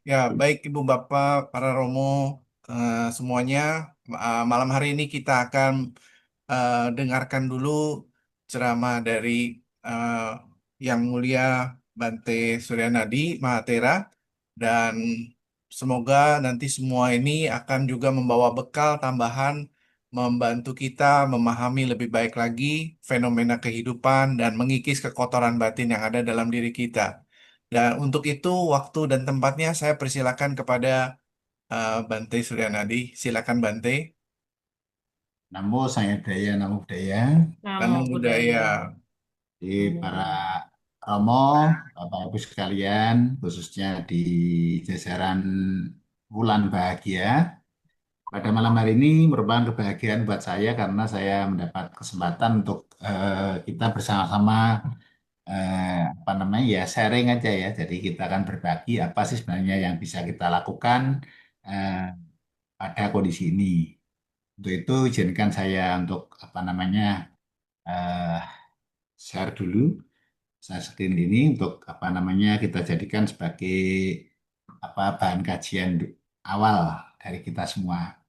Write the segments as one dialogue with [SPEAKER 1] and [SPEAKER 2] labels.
[SPEAKER 1] Ya, baik Ibu Bapak, para Romo, semuanya. Malam hari ini kita akan dengarkan dulu ceramah dari eh, Yang Mulia Bante Suryanadi Mahatera, dan semoga nanti semua ini akan juga membawa bekal tambahan, membantu kita memahami lebih baik lagi fenomena kehidupan dan mengikis kekotoran batin yang ada dalam diri kita. Dan untuk itu, waktu dan tempatnya saya persilakan kepada Bante Suryanadi. Silakan Bante.
[SPEAKER 2] Namo Saya Daya, Namo Buddhaya.
[SPEAKER 1] Namo
[SPEAKER 3] Namo
[SPEAKER 1] Buddhaya.
[SPEAKER 3] Buddhaya.
[SPEAKER 2] Di para Romo, Bapak Ibu sekalian, khususnya di jajaran Wulan Bahagia. Pada malam hari ini merupakan kebahagiaan buat saya karena saya mendapat kesempatan untuk kita bersama-sama apa namanya ya sharing aja ya. Jadi kita akan berbagi apa sih sebenarnya yang bisa kita lakukan eh, pada kondisi ini. Untuk itu izinkan saya untuk apa namanya eh, share dulu saya screen ini untuk apa namanya kita jadikan sebagai apa bahan kajian awal dari kita semua.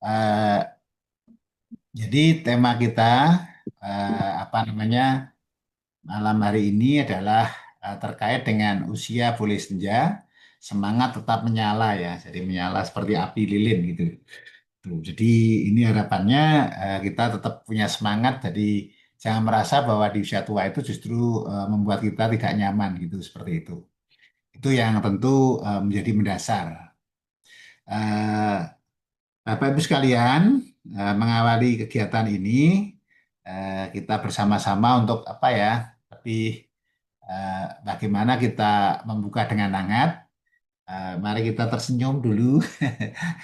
[SPEAKER 2] Eh, jadi tema kita apa namanya malam hari ini adalah terkait dengan usia boleh senja, semangat tetap menyala ya. Jadi menyala seperti api lilin gitu. Tuh, jadi ini harapannya kita tetap punya semangat. Jadi jangan merasa bahwa di usia tua itu justru membuat kita tidak nyaman gitu seperti itu. Itu yang tentu menjadi mendasar. Eh, Bapak Ibu sekalian, mengawali kegiatan ini kita bersama-sama untuk apa ya? Lebih bagaimana kita membuka dengan hangat. Mari kita tersenyum dulu.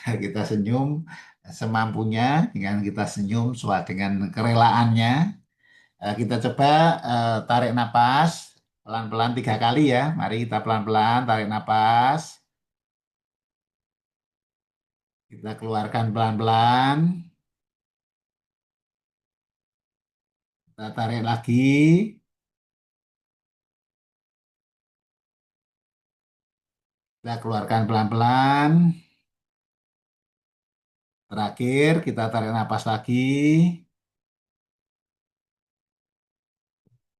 [SPEAKER 2] Kita senyum semampunya dengan kita senyum sesuai dengan kerelaannya. Kita coba tarik napas pelan-pelan 3 kali ya. Mari kita pelan-pelan tarik napas. Kita keluarkan pelan-pelan. Kita tarik lagi. Kita keluarkan pelan-pelan. Terakhir kita tarik napas lagi.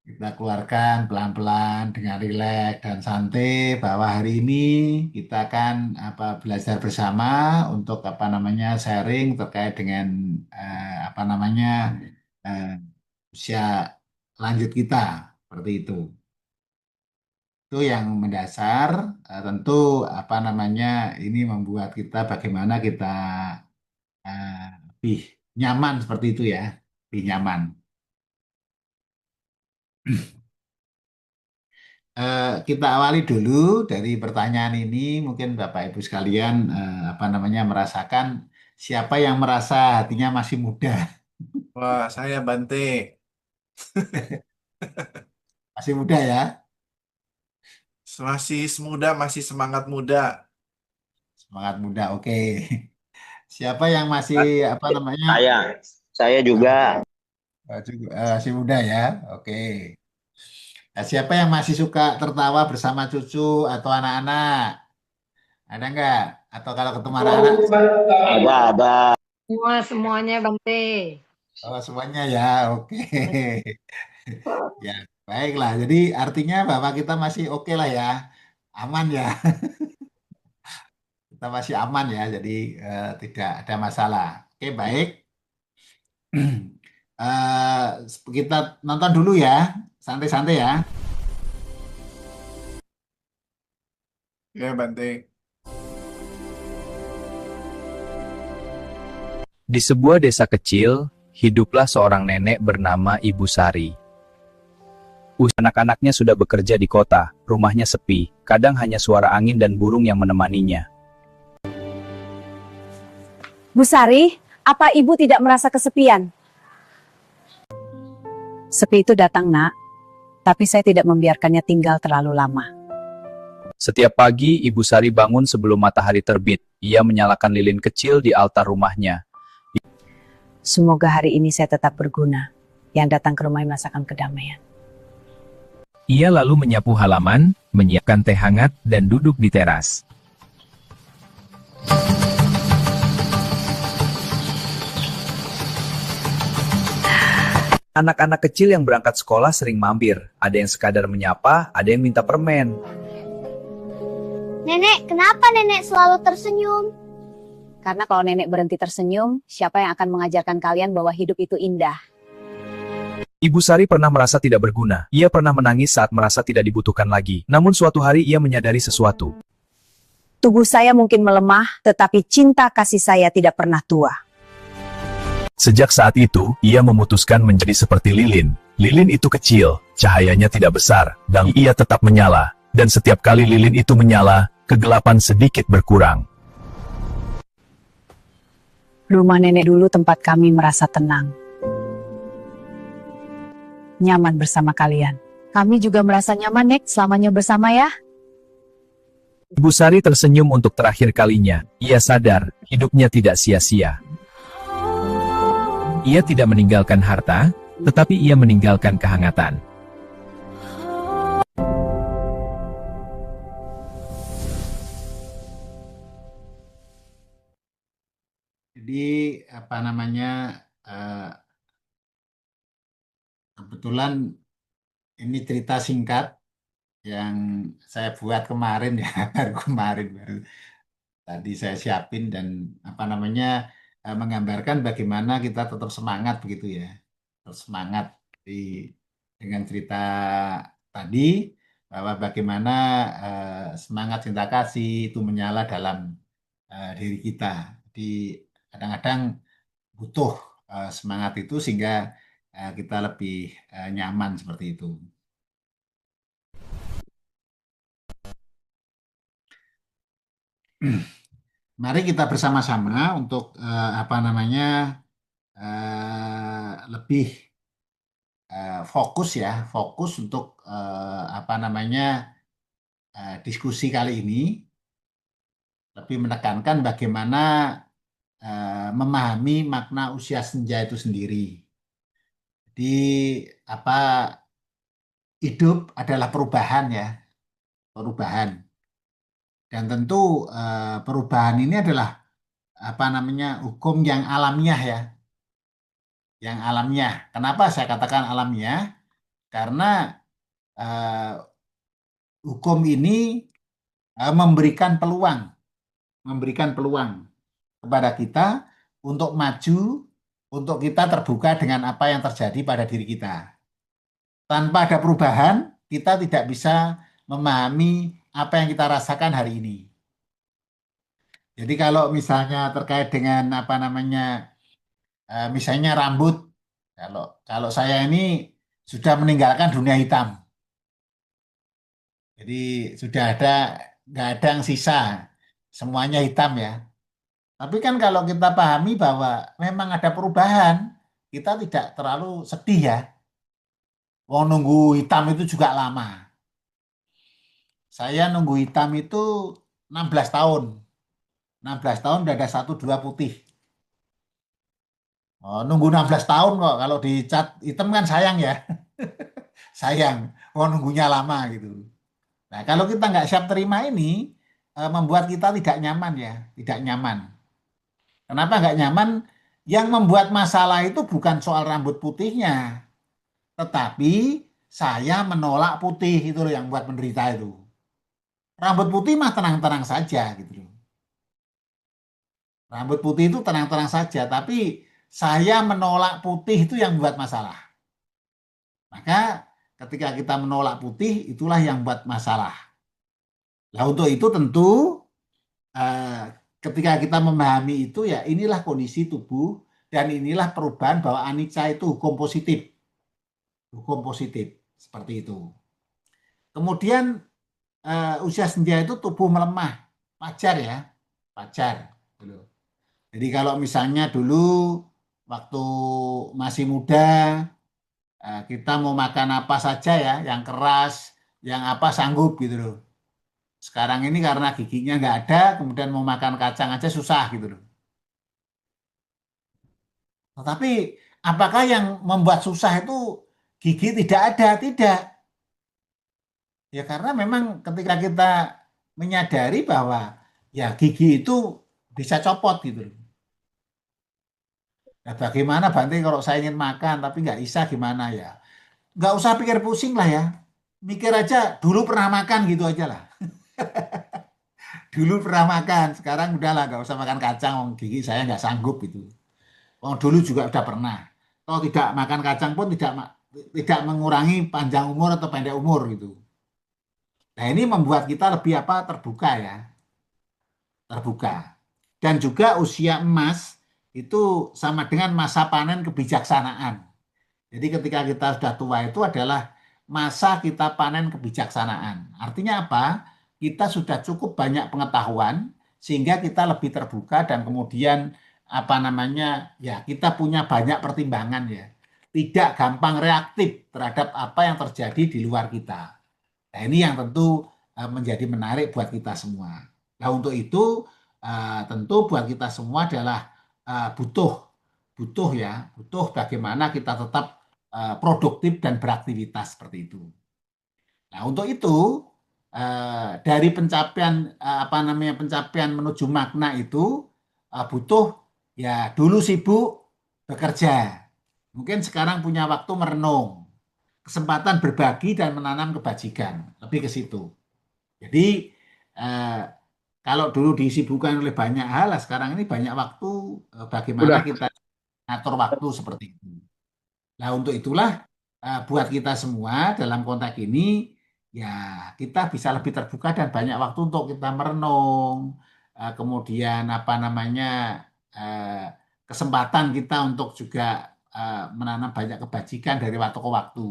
[SPEAKER 2] Kita keluarkan pelan-pelan dengan rileks dan santai bahwa hari ini kita akan apa belajar bersama untuk apa namanya sharing terkait dengan apa namanya eh, usia lanjut kita seperti itu. Itu yang mendasar tentu apa namanya ini membuat kita bagaimana kita lebih nyaman seperti itu ya, lebih nyaman. Kita awali dulu dari pertanyaan ini. Mungkin Bapak Ibu sekalian apa namanya merasakan siapa yang merasa hatinya masih muda,
[SPEAKER 1] Wah, saya Bante.
[SPEAKER 2] masih muda ya,
[SPEAKER 1] Masih muda, masih semangat muda.
[SPEAKER 2] semangat muda. Oke. Siapa yang masih apa namanya
[SPEAKER 4] Saya juga.
[SPEAKER 2] masih muda ya? Oke. Nah, siapa yang masih suka tertawa bersama cucu atau anak-anak? Ada nggak? Atau kalau ketemu anak-anak,
[SPEAKER 4] Ada.
[SPEAKER 3] Semuanya Bante.
[SPEAKER 2] oh semuanya ya, oke. Ya, baiklah. Jadi artinya bahwa kita masih oke lah ya, aman ya, kita masih aman ya. Jadi tidak ada masalah. Oke, baik. Eh, kita nonton dulu ya, santai-santai ya.
[SPEAKER 1] Ya, Bante.
[SPEAKER 5] Di sebuah desa kecil, hiduplah seorang nenek bernama Ibu Sari. Anak-anaknya sudah bekerja di kota, rumahnya sepi, kadang hanya suara angin dan burung yang menemaninya.
[SPEAKER 6] Bu Sari, apa ibu tidak merasa kesepian? Sepi itu datang, Nak. Tapi saya tidak membiarkannya tinggal terlalu lama.
[SPEAKER 5] Setiap pagi, Ibu Sari bangun sebelum matahari terbit. Ia menyalakan lilin kecil di altar rumahnya.
[SPEAKER 6] Semoga hari ini saya tetap berguna. Yang datang ke rumah merasakan kedamaian.
[SPEAKER 5] Ia lalu menyapu halaman, menyiapkan teh hangat, dan duduk di teras. Anak-anak kecil yang berangkat sekolah sering mampir. Ada yang sekadar menyapa, ada yang minta permen.
[SPEAKER 7] Nenek, kenapa nenek selalu tersenyum?
[SPEAKER 6] Karena kalau nenek berhenti tersenyum, siapa yang akan mengajarkan kalian bahwa hidup itu indah?
[SPEAKER 5] Ibu Sari pernah merasa tidak berguna. Ia pernah menangis saat merasa tidak dibutuhkan lagi. Namun suatu hari ia menyadari sesuatu.
[SPEAKER 6] Tubuh saya mungkin melemah, tetapi cinta kasih saya tidak pernah tua.
[SPEAKER 5] Sejak saat itu, ia memutuskan menjadi seperti lilin. Lilin itu kecil, cahayanya tidak besar, dan ia tetap menyala. Dan setiap kali lilin itu menyala, kegelapan sedikit berkurang.
[SPEAKER 6] Rumah nenek dulu tempat kami merasa tenang. Nyaman bersama kalian. Kami juga merasa nyaman, Nek, selamanya bersama ya.
[SPEAKER 5] Ibu Sari tersenyum untuk terakhir kalinya. Ia sadar, hidupnya tidak sia-sia. Ia tidak meninggalkan harta, tetapi ia meninggalkan kehangatan.
[SPEAKER 2] Jadi apa namanya, eh, kebetulan ini cerita singkat yang saya buat kemarin ya, baru tadi saya siapin dan apa namanya, menggambarkan bagaimana kita tetap semangat begitu ya, tetap semangat dengan cerita tadi bahwa bagaimana semangat cinta kasih itu menyala dalam diri kita. Jadi kadang-kadang butuh semangat itu sehingga kita lebih nyaman seperti itu. Mari kita bersama-sama untuk apa namanya, lebih fokus ya, fokus untuk apa namanya, diskusi kali ini lebih menekankan bagaimana memahami makna usia senja itu sendiri. Jadi apa, hidup adalah perubahan ya, perubahan. Dan tentu perubahan ini adalah apa namanya, hukum yang alamiah ya, yang alamiah. Kenapa saya katakan alamiah? Karena hukum ini memberikan peluang kepada kita untuk maju, untuk kita terbuka dengan apa yang terjadi pada diri kita. Tanpa ada perubahan, kita tidak bisa memahami apa yang kita rasakan hari ini. Jadi kalau misalnya terkait dengan apa namanya, misalnya rambut, kalau saya ini sudah meninggalkan dunia hitam. Jadi sudah nggak ada yang sisa, semuanya hitam ya. Tapi kan kalau kita pahami bahwa memang ada perubahan, kita tidak terlalu sedih ya. Wong nunggu hitam itu juga lama. Saya nunggu hitam itu 16 tahun. 16 tahun udah ada 1-2 putih. Oh, nunggu 16 tahun kok, kalau dicat hitam kan sayang ya. Sayang, nunggunya lama gitu. Nah, kalau kita nggak siap terima ini, membuat kita tidak nyaman ya, tidak nyaman. Kenapa nggak nyaman? Yang membuat masalah itu bukan soal rambut putihnya, tetapi saya menolak putih, itu loh yang buat menderita itu. Rambut putih mah tenang-tenang saja gitu loh. Rambut putih itu tenang-tenang saja, tapi saya menolak putih itu yang buat masalah. Maka ketika kita menolak putih, itulah yang buat masalah. Nah, untuk itu tentu ketika kita memahami itu ya, inilah kondisi tubuh dan inilah perubahan bahwa anicca itu hukum positif. Hukum positif seperti itu. Kemudian usia senja itu tubuh melemah, wajar ya, wajar. Jadi kalau misalnya dulu waktu masih muda, kita mau makan apa saja ya, yang keras, yang apa sanggup gitu loh. Sekarang ini karena giginya nggak ada, kemudian mau makan kacang aja susah gitu loh. Tetapi apakah yang membuat susah itu gigi tidak ada? Tidak. Ya karena memang ketika kita menyadari bahwa ya gigi itu bisa copot gitu loh. Nah, bagaimana Bante kalau saya ingin makan tapi nggak bisa gimana ya? Nggak usah pikir pusing lah ya. Mikir aja dulu pernah makan gitu aja lah. Dulu pernah makan, sekarang udahlah nggak usah makan kacang, wong gigi saya nggak sanggup gitu. Wong dulu juga udah pernah. Kalau tidak makan kacang pun tidak mengurangi panjang umur atau pendek umur gitu. Nah ini membuat kita lebih apa terbuka ya, terbuka. Dan juga usia emas itu sama dengan masa panen kebijaksanaan. Jadi ketika kita sudah tua itu adalah masa kita panen kebijaksanaan. Artinya apa? Kita sudah cukup banyak pengetahuan sehingga kita lebih terbuka dan kemudian apa namanya ya kita punya banyak pertimbangan ya. Tidak gampang reaktif terhadap apa yang terjadi di luar kita. Nah ini yang tentu menjadi menarik buat kita semua. Nah untuk itu tentu buat kita semua adalah butuh butuh ya butuh bagaimana kita tetap produktif dan beraktivitas seperti itu. Nah, untuk itu dari pencapaian apa namanya pencapaian menuju makna itu butuh ya dulu sibuk bekerja. Mungkin sekarang punya waktu merenung, kesempatan berbagi dan menanam kebajikan. Lebih ke situ. Jadi eh, kalau dulu disibukkan oleh banyak hal, sekarang ini banyak waktu bagaimana
[SPEAKER 1] Udah.
[SPEAKER 2] kita ngatur waktu seperti itu. Nah, untuk itulah buat kita semua dalam konteks ini ya kita bisa lebih terbuka dan banyak waktu untuk kita merenung, kemudian apa namanya eh, kesempatan kita untuk juga menanam banyak kebajikan dari waktu ke waktu.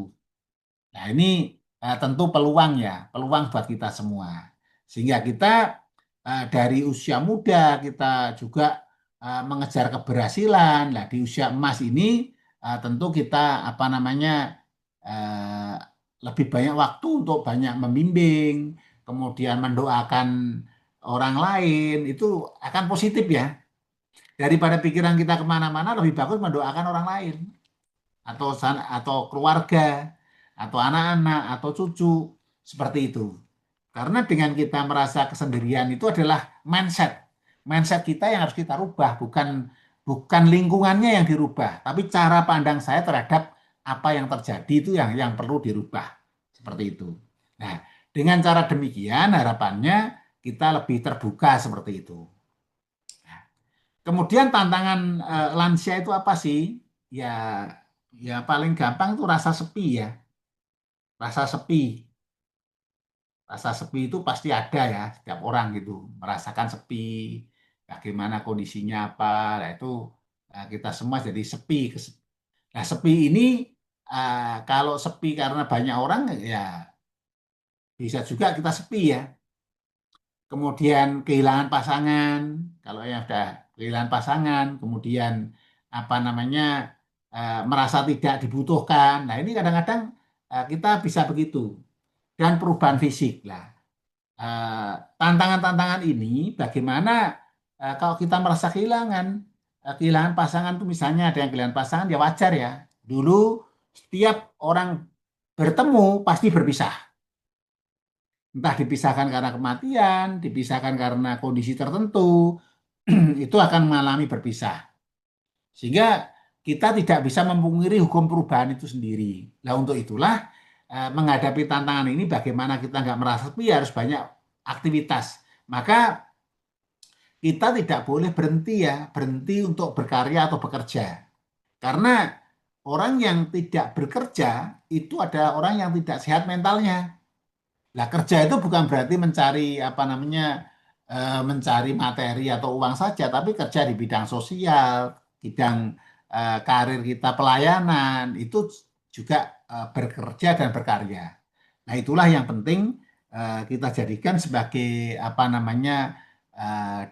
[SPEAKER 2] Nah, ini tentu peluang ya, peluang buat kita semua. Sehingga kita dari usia muda kita juga mengejar keberhasilan. Nah, di usia emas ini tentu kita apa namanya eh, lebih banyak waktu untuk banyak membimbing, kemudian mendoakan orang lain itu akan positif ya. Daripada pikiran kita kemana-mana, lebih bagus mendoakan orang lain atau keluarga atau anak-anak atau cucu seperti itu. Karena dengan kita merasa kesendirian itu adalah mindset. Mindset kita yang harus kita rubah, bukan lingkungannya yang dirubah, tapi cara pandang saya terhadap apa yang terjadi itu yang perlu dirubah. Seperti itu. Nah, dengan cara demikian harapannya kita lebih terbuka seperti itu. Kemudian tantangan lansia itu apa sih? Ya, ya paling gampang itu rasa sepi ya. Rasa sepi. Rasa sepi itu pasti ada ya, setiap orang gitu. Merasakan sepi, bagaimana kondisinya apa. Nah itu kita semua jadi sepi. Nah sepi ini kalau sepi karena banyak orang ya bisa juga kita sepi ya. Kemudian kehilangan pasangan, kalau yang sudah kehilangan pasangan, kemudian apa namanya merasa tidak dibutuhkan. Nah ini kadang-kadang kita bisa begitu. Dan perubahan fisik lah. Eh, Tantangan-tantangan ini bagaimana kalau kita merasa kehilangan pasangan itu misalnya ada yang kehilangan pasangan ya wajar ya. Dulu setiap orang bertemu pasti berpisah. Entah dipisahkan karena kematian, dipisahkan karena kondisi tertentu, itu akan mengalami berpisah. Sehingga kita tidak bisa memungkiri hukum perubahan itu sendiri. Nah untuk itulah menghadapi tantangan ini bagaimana kita nggak merasa sepi harus banyak aktivitas. Maka kita tidak boleh berhenti ya, berhenti untuk berkarya atau bekerja. Karena orang yang tidak bekerja itu adalah orang yang tidak sehat mentalnya. Nah, kerja itu bukan berarti mencari apa namanya mencari materi atau uang saja, tapi kerja di bidang sosial, bidang karir kita pelayanan itu juga bekerja dan berkarya. Nah, itulah yang penting kita jadikan sebagai apa namanya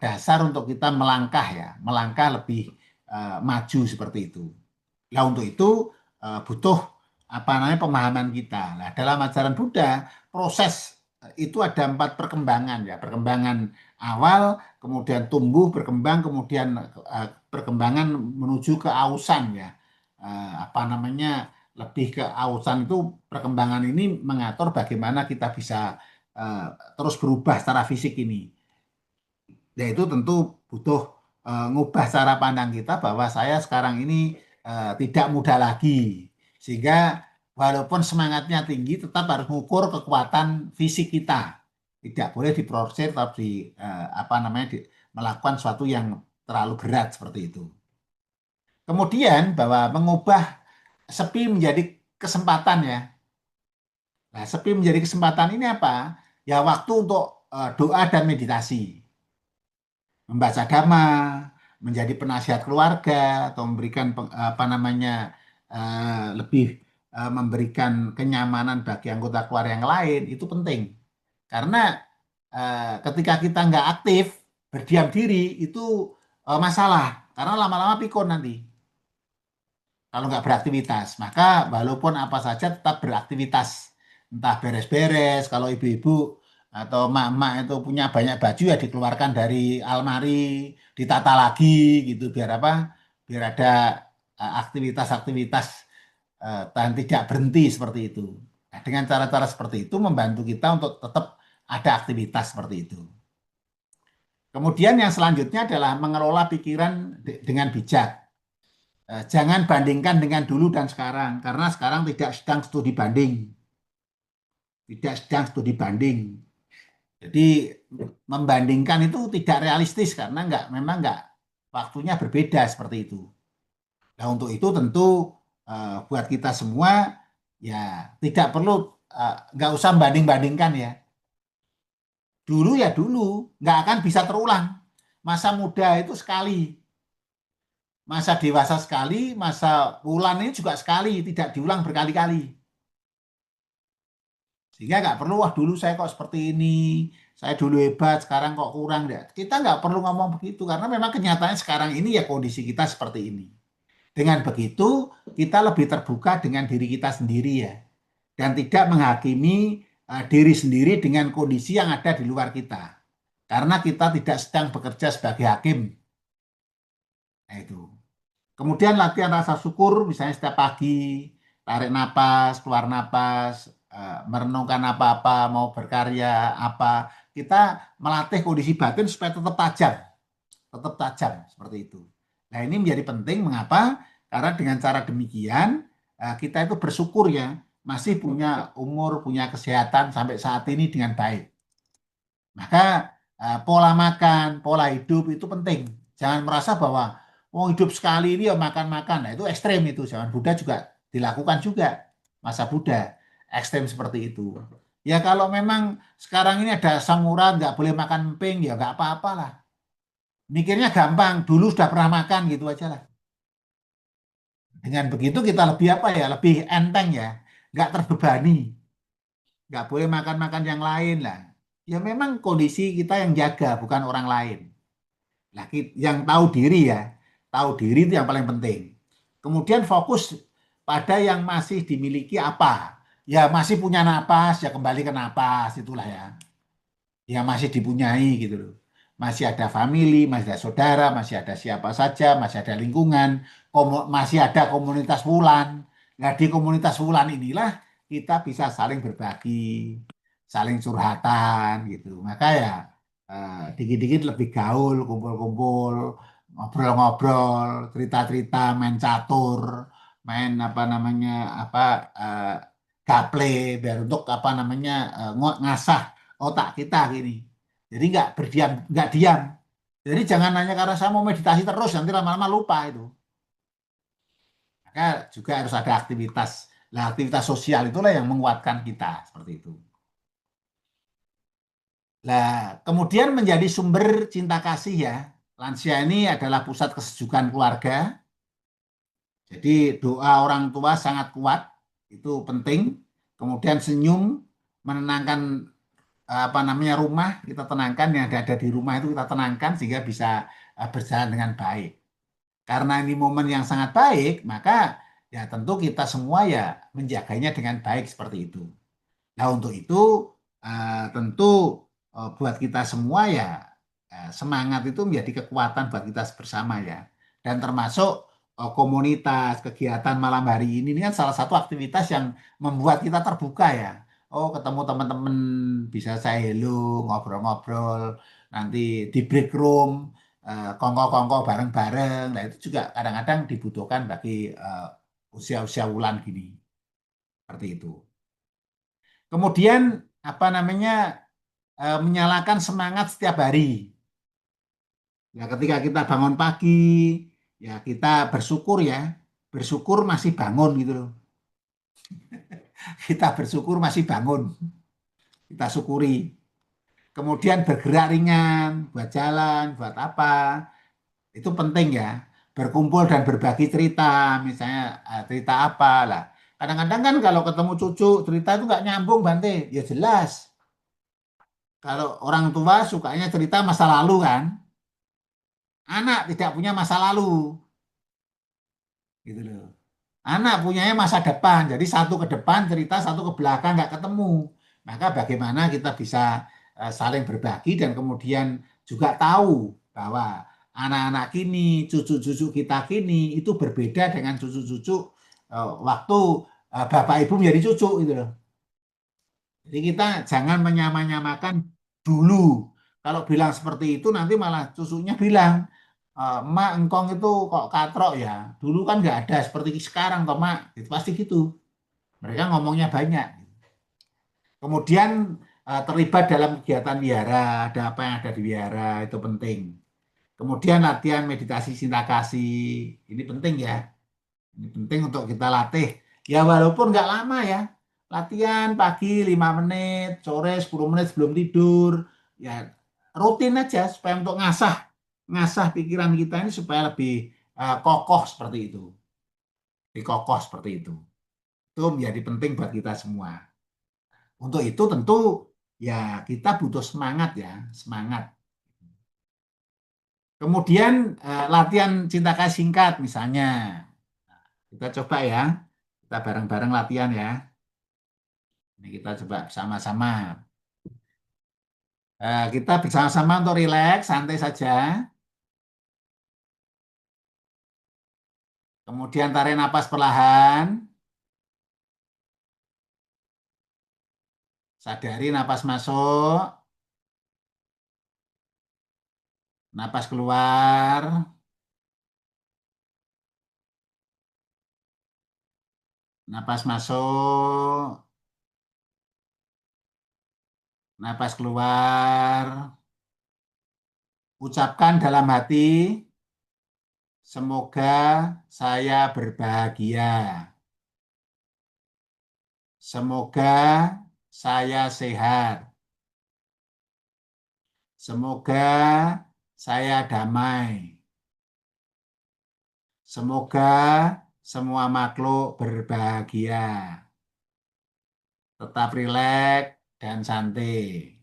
[SPEAKER 2] dasar untuk kita melangkah ya, melangkah lebih maju seperti itu. Nah, untuk itu butuh apa namanya pemahaman kita. Nah, dalam ajaran Buddha, proses itu ada 4 perkembangan ya, perkembangan awal, kemudian tumbuh, berkembang, kemudian perkembangan menuju keausan ya, apa namanya lebih ke ausan itu perkembangan ini mengatur bagaimana kita bisa terus berubah secara fisik ini. Yaitu tentu butuh ngubah cara pandang kita bahwa saya sekarang ini tidak muda lagi. Sehingga walaupun semangatnya tinggi tetap harus mengukur kekuatan fisik kita. Tidak boleh diproses atau melakukan sesuatu yang terlalu berat seperti itu. Kemudian bahwa mengubah sepi menjadi kesempatan ya. Nah, sepi menjadi kesempatan ini apa? Ya waktu untuk doa dan meditasi. Membaca dhamma, menjadi penasihat keluarga atau memberikan lebih memberikan kenyamanan bagi anggota keluarga yang lain itu penting. Karena ketika kita nggak aktif, berdiam diri itu masalah. Karena lama-lama pikun nanti. Kalau nggak beraktivitas, maka walaupun apa saja tetap beraktivitas. Entah beres-beres, kalau ibu-ibu atau emak-emak itu punya banyak baju ya dikeluarkan dari almari, ditata lagi gitu biar apa? Biar ada aktivitas-aktivitas dan tidak berhenti seperti itu. Nah, dengan cara-cara seperti itu membantu kita untuk tetap ada aktivitas seperti itu. Kemudian yang selanjutnya adalah mengelola pikiran dengan bijak. Jangan bandingkan dengan dulu dan sekarang, karena sekarang tidak sedang studi banding. Tidak sedang studi banding. Jadi membandingkan itu tidak realistis karena memang nggak waktunya berbeda seperti itu. Nah untuk itu tentu buat kita semua ya tidak perlu nggak usah banding-bandingkan ya. Dulu ya dulu nggak akan bisa terulang. Masa muda itu sekali, masa dewasa sekali, masa wulan ini juga sekali, tidak diulang berkali-kali. Sehingga nggak perlu, wah dulu saya kok seperti ini, saya dulu hebat, sekarang kok kurang. Kita nggak perlu ngomong begitu, karena memang kenyataannya sekarang ini ya kondisi kita seperti ini. Dengan begitu, kita lebih terbuka dengan diri kita sendiri ya. Dan tidak menghakimi diri sendiri dengan kondisi yang ada di luar kita. Karena kita tidak sedang bekerja sebagai hakim. Nah itu. Kemudian latihan rasa syukur, misalnya setiap pagi, tarik napas, keluar napas, merenungkan apa-apa, mau berkarya, apa. Kita melatih kondisi batin supaya tetap tajam seperti itu. Nah ini menjadi penting, mengapa? Karena dengan cara demikian, kita itu bersyukur ya, masih punya umur, punya kesehatan sampai saat ini dengan baik. Maka pola makan, pola hidup itu penting. Jangan merasa bahwa hidup sekali ini ya makan-makan. Nah, itu ekstrem itu. Zaman Buddha juga dilakukan juga. Masa Buddha ekstrem seperti itu. Ya kalau memang sekarang ini ada samuran nggak boleh makan emping ya nggak apa-apa lah. Mikirnya gampang. Dulu sudah pernah makan gitu aja lah. Dengan begitu kita lebih apa ya? Lebih enteng ya. Nggak terbebani. Nggak boleh makan-makan yang lain lah. Ya memang kondisi kita yang jaga bukan orang lain. Nah, yang tahu diri ya. Tahu diri itu yang paling penting. Kemudian fokus pada yang masih dimiliki apa. Ya masih punya napas, ya kembali ke napas, itulah ya. Yang masih dipunyai gitu loh. Masih ada family, masih ada saudara, masih ada siapa saja, masih ada lingkungan, masih ada komunitas wulan. Nah di komunitas wulan inilah kita bisa saling berbagi, saling curhatan gitu. Maka ya dikit-dikit lebih gaul, kumpul-kumpul, ngobrol-ngobrol, cerita-cerita, main catur, main gaple biar untuk ngasah otak kita gini. Jadi nggak diam. Jadi jangan hanya karena saya mau meditasi terus nanti lama-lama lupa itu. Maka juga harus ada aktivitas. Nah, aktivitas sosial itulah yang menguatkan kita seperti itu. Nah, kemudian menjadi sumber cinta kasih ya. Lansia ini adalah pusat kesejukan keluarga. Jadi doa orang tua sangat kuat, itu penting. Kemudian senyum, menenangkan rumah, kita tenangkan yang ada di rumah itu kita tenangkan sehingga bisa berjalan dengan baik. Karena ini momen yang sangat baik, maka ya tentu kita semua ya menjaganya dengan baik seperti itu. Nah untuk itu tentu buat kita semua ya semangat itu menjadi kekuatan buat kita bersama ya. Dan termasuk komunitas, kegiatan malam hari ini kan salah satu aktivitas yang membuat kita terbuka ya. Oh, ketemu teman-teman bisa saya hello, ngobrol-ngobrol, nanti di break room, kongko-kongko bareng-bareng. Nah, itu juga kadang-kadang dibutuhkan bagi usia-usia wulan gini. Seperti itu. Kemudian apa namanya menyalakan semangat setiap hari. Ya, ketika kita bangun pagi, ya kita bersyukur ya, bersyukur masih bangun gitu loh. Kita bersyukur masih bangun, kita syukuri. Kemudian bergerak ringan, buat jalan, buat apa, itu penting ya. Berkumpul dan berbagi cerita, misalnya cerita apa lah. Kadang-kadang kan kalau ketemu cucu, cerita itu nggak nyambung, Bante. Ya jelas. Kalau orang tua sukanya cerita masa lalu kan, anak tidak punya masa lalu, gitu loh. Anak punyanya masa depan, jadi satu ke depan cerita, satu ke belakang nggak ketemu. Maka bagaimana kita bisa saling berbagi dan kemudian juga tahu bahwa anak-anak kini, cucu-cucu kita kini itu berbeda dengan cucu-cucu waktu bapak ibu menjadi cucu gitu loh. Jadi kita jangan menyamakan dulu. Kalau bilang seperti itu nanti malah cucunya bilang, Mak, engkong itu kok katrok ya. Dulu kan nggak ada seperti sekarang, toh Mak. Itu pasti gitu. Mereka ngomongnya banyak. Kemudian terlibat dalam kegiatan wihara, ada apa yang ada di wihara, itu penting. Kemudian latihan meditasi cinta kasih, ini penting ya. Ini penting untuk kita latih. Ya walaupun nggak lama ya. Latihan pagi 5 menit, sore 10 menit sebelum tidur. Ya rutin aja supaya untuk ngasah pikiran kita ini supaya lebih kokoh seperti itu. Lebih kokoh seperti itu. Itu menjadi penting buat kita semua. Untuk itu tentu ya kita butuh semangat ya, semangat. Kemudian latihan cinta kasih singkat misalnya. Kita coba ya. Kita bareng-bareng latihan ya. Ini kita coba bersama-sama. Kita bersama-sama untuk rileks, santai saja. Kemudian tarik napas perlahan. Sadari napas masuk. Napas keluar. Napas masuk. Napas keluar. Ucapkan dalam hati, semoga saya berbahagia. Semoga saya sehat. Semoga saya damai. Semoga semua makhluk berbahagia. Tetap rileks dan santai.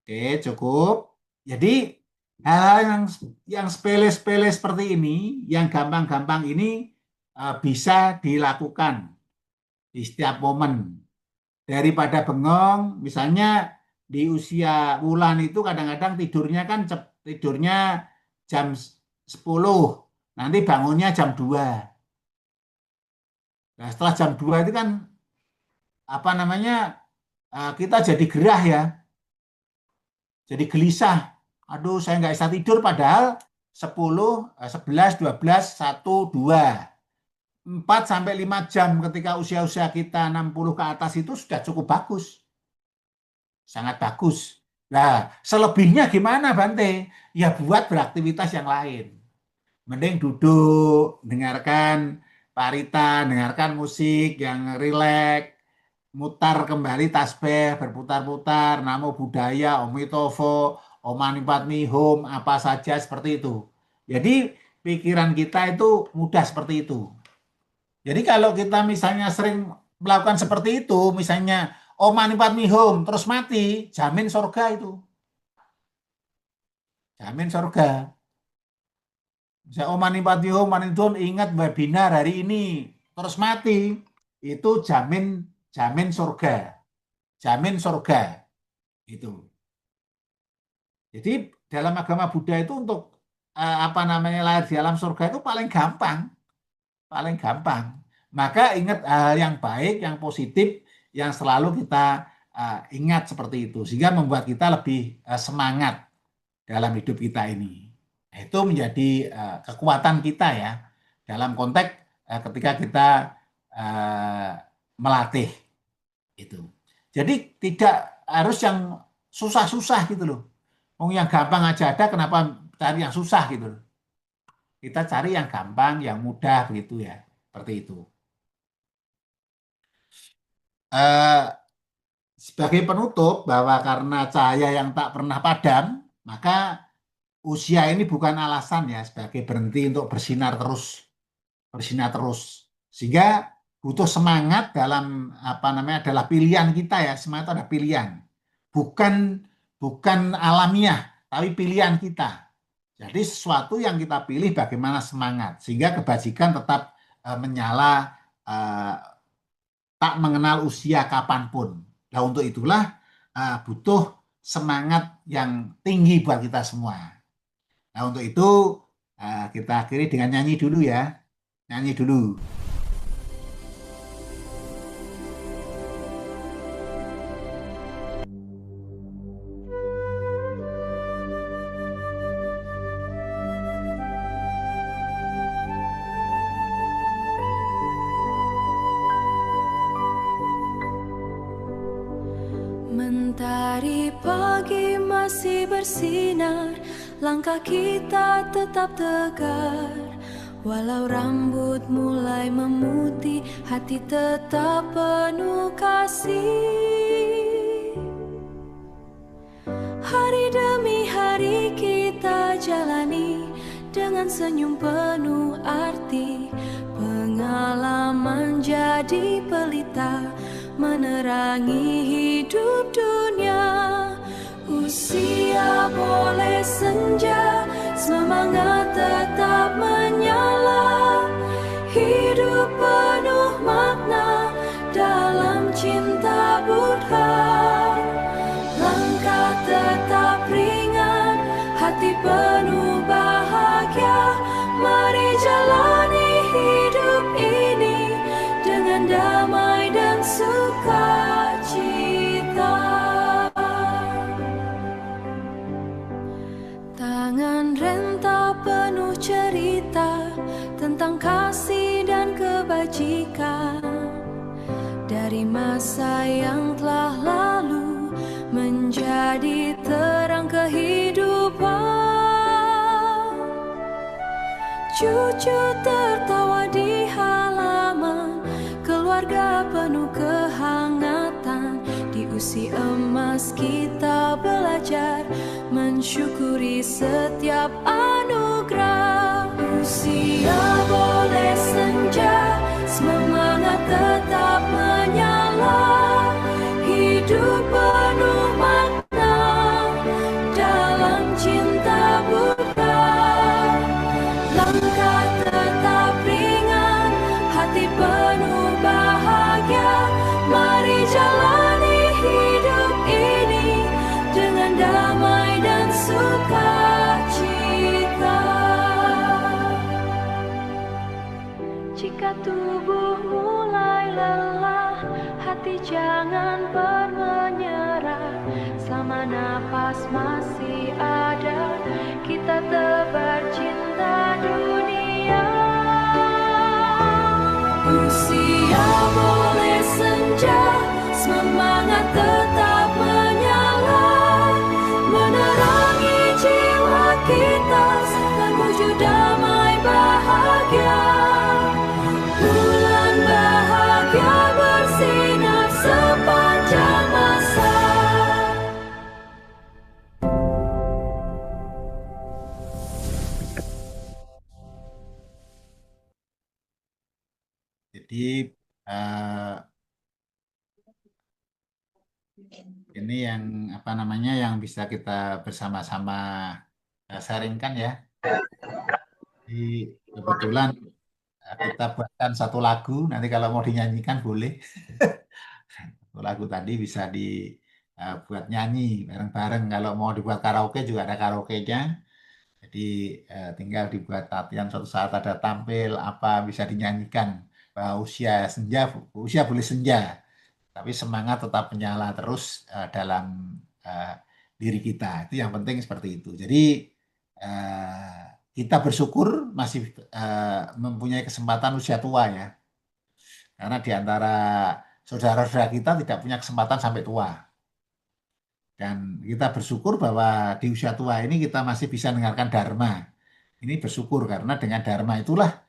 [SPEAKER 2] Oke, cukup. Jadi hal yang sepele-sepele seperti ini, yang gampang-gampang ini bisa dilakukan di setiap momen. Daripada bengong, misalnya di usia wulan itu kadang-kadang tidurnya kan tidurnya jam 10, nanti bangunnya jam 2. Nah, setelah jam 2 itu kan apa namanya kita jadi gerah ya, jadi gelisah. Aduh, saya nggak bisa tidur padahal 10, 11, 12, 1, 2. 4 sampai 5 jam ketika usia-usia kita 60 ke atas itu sudah cukup bagus. Sangat bagus. Nah, selebihnya gimana, Bante? Ya buat beraktivitas yang lain. Mending duduk, dengarkan parita, dengarkan musik yang rileks, mutar kembali tasbih, berputar-putar, Namo Buddhaya, Om Mitovo, Om Mani Padme Hum, apa saja seperti itu. Jadi pikiran kita itu mudah seperti itu. Jadi kalau kita misalnya sering melakukan seperti itu, misalnya Om Mani Padme Hum terus mati, jamin surga itu. Jamin surga. Saya Om Mani Padme Hum, ingat webinar hari ini, terus mati, itu jamin surga. Jamin surga. Itu. Jadi dalam agama Buddha itu untuk apa namanya lahir di alam surga itu paling gampang, paling gampang. Maka ingat hal yang baik, yang positif, yang selalu kita ingat seperti itu, sehingga membuat kita lebih semangat dalam hidup kita ini. Nah, itu menjadi kekuatan kita ya dalam konteks ketika kita uh, melatih itu. Jadi tidak harus yang susah-susah gitu loh. Yang gampang aja ada, kenapa cari yang susah gitu loh. Kita cari yang gampang, yang mudah begitu ya. Seperti itu. Sebagai penutup bahwa karena cahaya yang tak pernah padam, maka usia ini bukan alasan ya sebagai berhenti untuk bersinar terus, bersinar terus. Sehingga butuh semangat dalam apa namanya adalah pilihan kita ya, semangat itu ada pilihan. Bukan alamiah, tapi pilihan kita. Jadi sesuatu yang kita pilih bagaimana semangat sehingga kebajikan tetap menyala tak mengenal usia kapanpun. Nah untuk itulah butuh semangat yang tinggi buat kita semua. Nah untuk itu kita akhiri dengan nyanyi dulu ya. Nyanyi dulu.
[SPEAKER 8] Mentari pagi masih bersinar, langkah kita tetap tegar. Walau rambut mulai memutih, hati tetap penuh kasih. Hari demi hari kita jalani dengan senyum penuh arti. Pengalaman jadi pelita menerangi hidup dunia. Usia boleh senja, semangat tetap menyala. Hidup penuh makna dalam cinta Buddha. Langkah tetap ringan, hati penuh bahagia. Mari jalani hidup ini dengan damai dan sukacita. Tangan renta penuh cerita tentang kasih dan kebajikan dari masa yang telah lalu menjadi terang kehidupan. Cucu tertawa di halaman, keluarga penuh kehangatan. Di usia emas kita belajar mensyukuri setiap anugerah. Usia boleh senja, semangat tetap menyala. Hidup penuh makna dalam cinta Buddha. Langkah tetap ringan, hati penuh bahagia. Mari jalani hidup ini dengan damai dan sukacita. Jika tubuh mulai lelah, hati jangan bermenyerah. Selama napas masih ada, kita tebar cinta dunia. Usia boleh senja, semangat tetap menyala. Menerangi jiwa kita dan wujud damai bahagia. Bulan bahagia bersinar sepanjang masa.
[SPEAKER 2] Jadi ini yang apa namanya yang bisa kita bersama-sama sharingkan ya. Jadi kebetulan kita buatkan satu lagu, nanti kalau mau dinyanyikan boleh. Satu lagu tadi bisa buat nyanyi bareng-bareng. Kalau mau dibuat karaoke juga ada karaoke-nya. Jadi tinggal dibuat latihan suatu saat ada tampil apa bisa dinyanyikan. Usia senja, usia boleh senja, tapi semangat tetap menyala terus dalam eh, diri kita. Itu yang penting seperti itu. Jadi eh, kita bersyukur masih mempunyai kesempatan usia tua ya. Karena di antara saudara-saudara kita tidak punya kesempatan sampai tua. Dan kita bersyukur bahwa di usia tua ini kita masih bisa mendengarkan Dharma. Ini bersyukur karena dengan Dharma itulah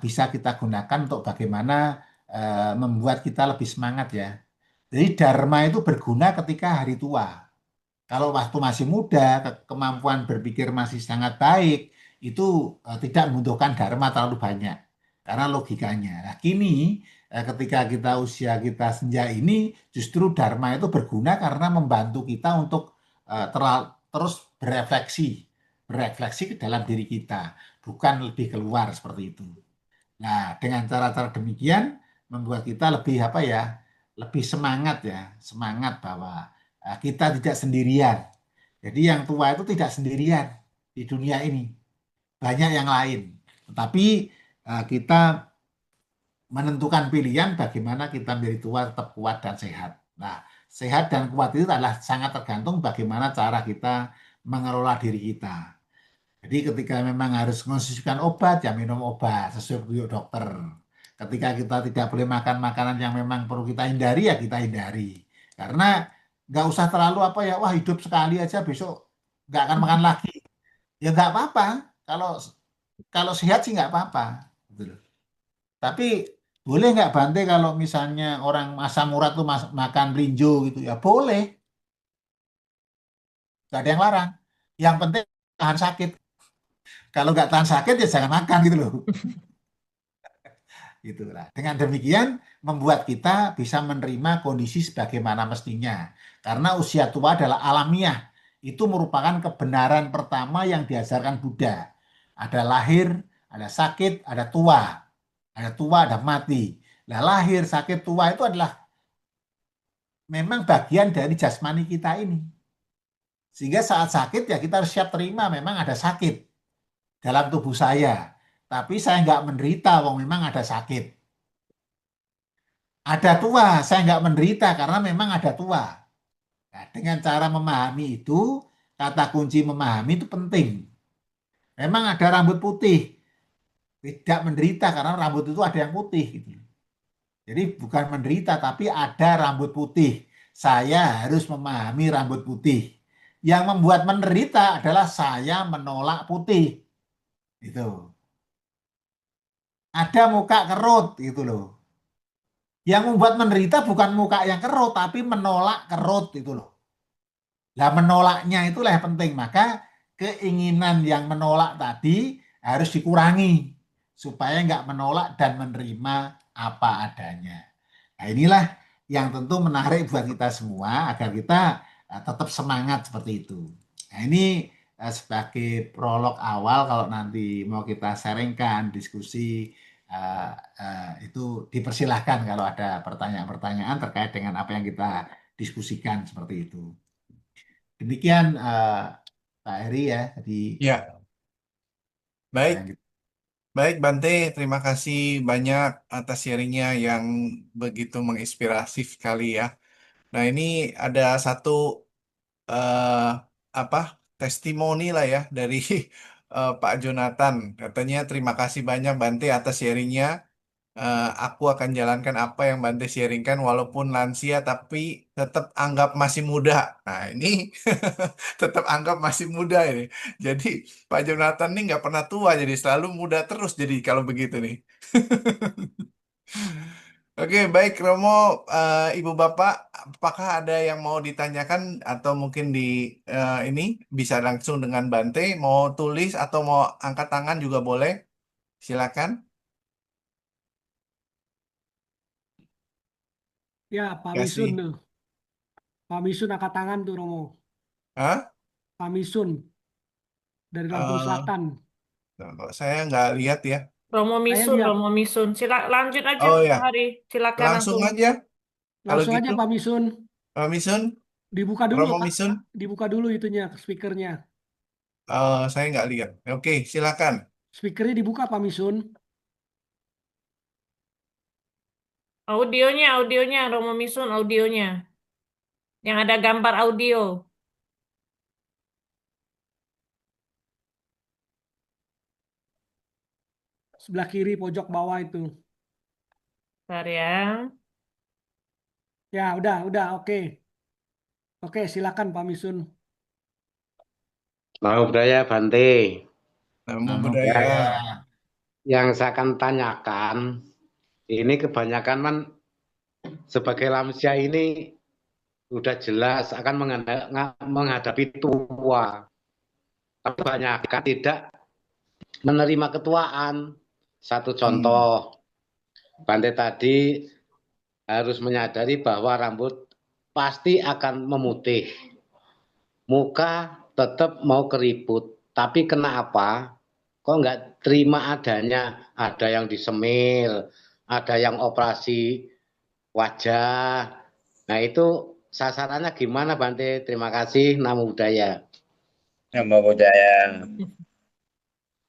[SPEAKER 2] bisa kita gunakan untuk bagaimana membuat kita lebih semangat ya. Jadi Dharma itu berguna ketika hari tua. Kalau waktu masih muda, kemampuan berpikir masih sangat baik, itu tidak membutuhkan dharma terlalu banyak. Karena logikanya. Nah, kini ketika kita usia kita senja ini, justru dharma itu berguna karena membantu kita untuk terus berefleksi ke dalam diri kita, bukan lebih keluar seperti itu. Nah, dengan cara-cara demikian membuat kita lebih apa ya, lebih semangat ya, semangat bahwa kita tidak sendirian. Jadi yang tua itu tidak sendirian di dunia ini, banyak yang lain. Tetapi kita menentukan pilihan bagaimana kita menjadi tua tetap kuat dan sehat. Nah, sehat dan kuat itu adalah sangat tergantung bagaimana cara kita mengelola diri kita. Jadi ketika memang harus mengonsumsikan obat, ya minum obat sesuai petunjuk dokter. Ketika kita tidak boleh makan makanan yang memang perlu kita hindari, ya kita hindari. Karena nggak usah terlalu apa ya, wah hidup sekali aja besok nggak akan makan lagi. Ya nggak apa-apa. Kalau kalau sehat sih nggak apa-apa. Gitu loh. Tapi boleh nggak Bante kalau misalnya orang asam urat tuh makan melinjo gitu ya boleh, nggak ada yang larang. Yang penting tahan sakit. Kalau nggak tahan sakit ya jangan makan gitu loh. Gitulah. Dengan demikian membuat kita bisa menerima kondisi sebagaimana mestinya. Karena usia tua adalah alamiah. Itu merupakan kebenaran pertama yang diajarkan Buddha. Ada lahir, ada sakit, ada tua. Ada tua, ada mati. Nah, lahir, sakit, tua itu adalah memang bagian dari jasmani kita ini. Sehingga saat sakit ya kita harus siap terima memang ada sakit dalam tubuh saya. Tapi saya nggak menderita, wong memang ada sakit. Ada tua, saya nggak menderita karena memang ada tua. Nah, dengan cara memahami itu, kata kunci memahami itu penting. Memang ada rambut putih, tidak menderita karena rambut itu ada yang putih. Gitu. Jadi bukan menderita, tapi ada rambut putih. Saya harus memahami rambut putih. Yang membuat menderita adalah saya menolak putih. Itu. Ada muka kerut, gitu loh. Yang membuat menderita bukan muka yang kerut, tapi menolak kerut itu loh. Nah menolaknya itulah yang penting. Maka keinginan yang menolak tadi harus dikurangi. Supaya nggak menolak dan menerima apa adanya. Nah inilah yang tentu menarik buat kita semua agar kita tetap semangat seperti itu. Nah ini sebagai prolog awal kalau nanti mau kita sharingkan, diskusi, itu dipersilahkan kalau ada pertanyaan-pertanyaan terkait dengan apa yang kita diskusikan seperti itu. Demikian Pak Heri ya. Jadi
[SPEAKER 1] Ya, baik.
[SPEAKER 2] yang kita-
[SPEAKER 1] Baik, Bante, terima kasih banyak atas sharingnya yang begitu menginspirasi sekali ya. Nah, ini ada satu eh, apa testimoni lah ya dari Pak Jonathan. Katanya terima kasih banyak Bante atas sharingnya. Aku akan jalankan apa yang Bante sharingkan walaupun lansia tapi tetap anggap masih muda. Nah, ini tetap anggap masih muda ini. Jadi Pak Jonathan ini nggak pernah tua, jadi selalu muda terus jadi kalau begitu nih. Oke, baik Romo, Ibu Bapak, apakah ada yang mau ditanyakan atau mungkin ini bisa langsung dengan Bante, mau tulis atau mau angkat tangan juga boleh. Silakan.
[SPEAKER 9] Ya, Pak
[SPEAKER 1] Kasih.
[SPEAKER 9] Misun tuh. Pak Misun angkat tangan tuh Romo.
[SPEAKER 1] Hah?
[SPEAKER 9] Pak Misun dari Lampung
[SPEAKER 1] Eh,
[SPEAKER 9] Selatan.
[SPEAKER 1] Kok saya nggak lihat ya.
[SPEAKER 8] Romo
[SPEAKER 9] Saya
[SPEAKER 8] Misun,
[SPEAKER 9] lihat
[SPEAKER 8] Romo Misun. Lanjut aja
[SPEAKER 1] Oh
[SPEAKER 8] Pak
[SPEAKER 1] ya,
[SPEAKER 8] Hari. Silakan
[SPEAKER 1] langsung
[SPEAKER 8] langsung.
[SPEAKER 1] aja. Kalau
[SPEAKER 9] langsung aja
[SPEAKER 1] gitu,
[SPEAKER 9] Pak Misun.
[SPEAKER 1] Misun,
[SPEAKER 9] Dibuka dulu,
[SPEAKER 1] Romo
[SPEAKER 9] Pak.
[SPEAKER 1] Misun,
[SPEAKER 9] Dibuka dulu itunya, speakernya.
[SPEAKER 1] saya nggak lihat. Oke, silakan.
[SPEAKER 9] Speakernya dibuka, Pak Misun.
[SPEAKER 8] Audionya, Romo Misun, audionya. Yang ada gambar audio.
[SPEAKER 9] Sebelah kiri pojok bawah itu.
[SPEAKER 8] Bentar ya.
[SPEAKER 9] Ya, udah, oke. Oke, silakan Pak Misun.
[SPEAKER 10] Mau budaya Bante.
[SPEAKER 1] Namo
[SPEAKER 2] Namo
[SPEAKER 1] Buddhaya.
[SPEAKER 2] Buddhaya.
[SPEAKER 10] Yang saya akan tanyakan, ini kebanyakan kan sebagai lansia ini udah jelas akan menghadapi tua. Tapi kebanyakan tidak menerima ketuaan. Satu contoh, Bante tadi harus menyadari bahwa rambut pasti akan memutih. Muka tetap mau keriput. Tapi kenapa? Kok nggak terima adanya? Ada yang disemir, ada yang operasi wajah. Nah itu sasarannya gimana Bante? Terima kasih. Namo Buddhaya.
[SPEAKER 4] Namo Buddhaya.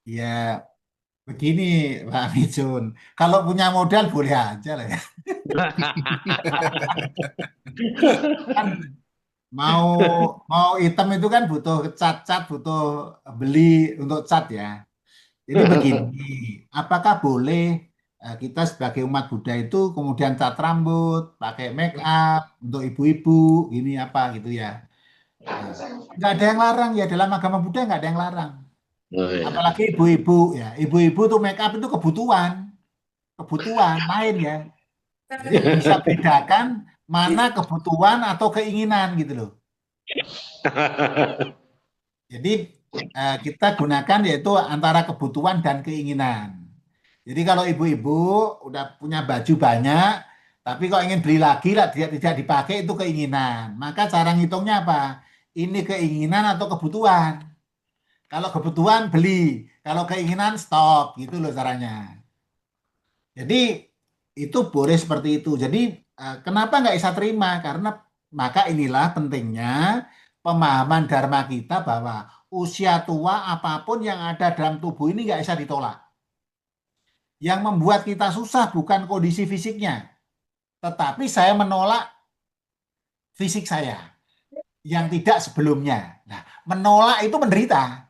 [SPEAKER 2] Ya, begini Pak Misun. Kalau punya modal boleh aja lah ya. Kan mau mau hitam itu kan butuh cat-cat, butuh beli untuk cat ya. Jadi begini, apakah boleh kita sebagai umat Buddha itu kemudian cat rambut, pakai make up untuk ibu-ibu, ini apa gitu ya? Nah, nggak ada yang larang ya dalam agama Buddha nggak ada yang larang. Apalagi ibu-ibu ya, ibu-ibu tuh make up itu kebutuhan lain ya. Jadi bisa bedakan mana kebutuhan atau keinginan gitu loh. Jadi kita gunakan yaitu antara kebutuhan dan keinginan. Jadi kalau ibu-ibu udah punya baju banyak, tapi kok ingin beli lagi lah tidak dipakai itu keinginan. Maka cara ngitungnya apa? Ini keinginan atau kebutuhan? Kalau kebutuhan beli, kalau keinginan stop, gitu loh caranya. Jadi itu boleh seperti itu. Jadi kenapa nggak bisa terima? Karena maka inilah pentingnya pemahaman Dharma kita bahwa usia tua apapun yang ada dalam tubuh ini nggak bisa ditolak. Yang membuat kita susah bukan kondisi fisiknya, tetapi saya menolak fisik saya yang tidak sebelumnya. Nah, menolak itu menderita.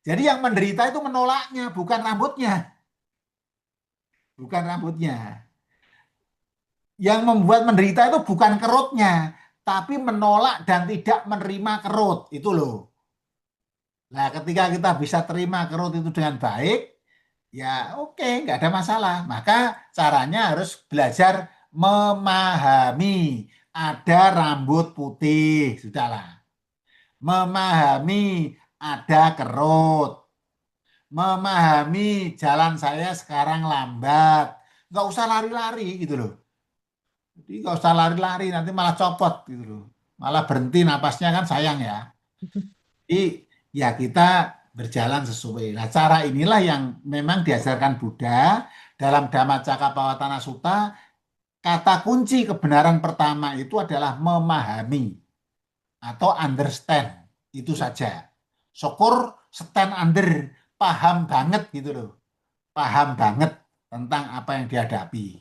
[SPEAKER 2] Jadi yang menderita itu menolaknya, bukan rambutnya. Bukan rambutnya. Yang membuat menderita itu bukan kerutnya, tapi menolak dan tidak menerima kerut. Itu loh. Nah, ketika kita bisa terima kerut itu dengan baik, ya oke, nggak ada masalah. Maka caranya harus belajar memahami. Ada rambut putih, sudahlah. Memahami ada kerut. Memahami jalan saya sekarang lambat. Nggak usah lari-lari gitu loh. Jadi nggak usah lari-lari, nanti malah copot gitu loh. Malah berhenti napasnya kan sayang ya. Jadi ya kita berjalan sesuai. Nah cara inilah yang memang diajarkan Buddha dalam Dhammacakkappavattana Sutta. Kata kunci kebenaran pertama itu adalah memahami atau understand. Itu saja. Syukur stand under, paham banget gitu loh. Paham banget tentang apa yang dihadapi.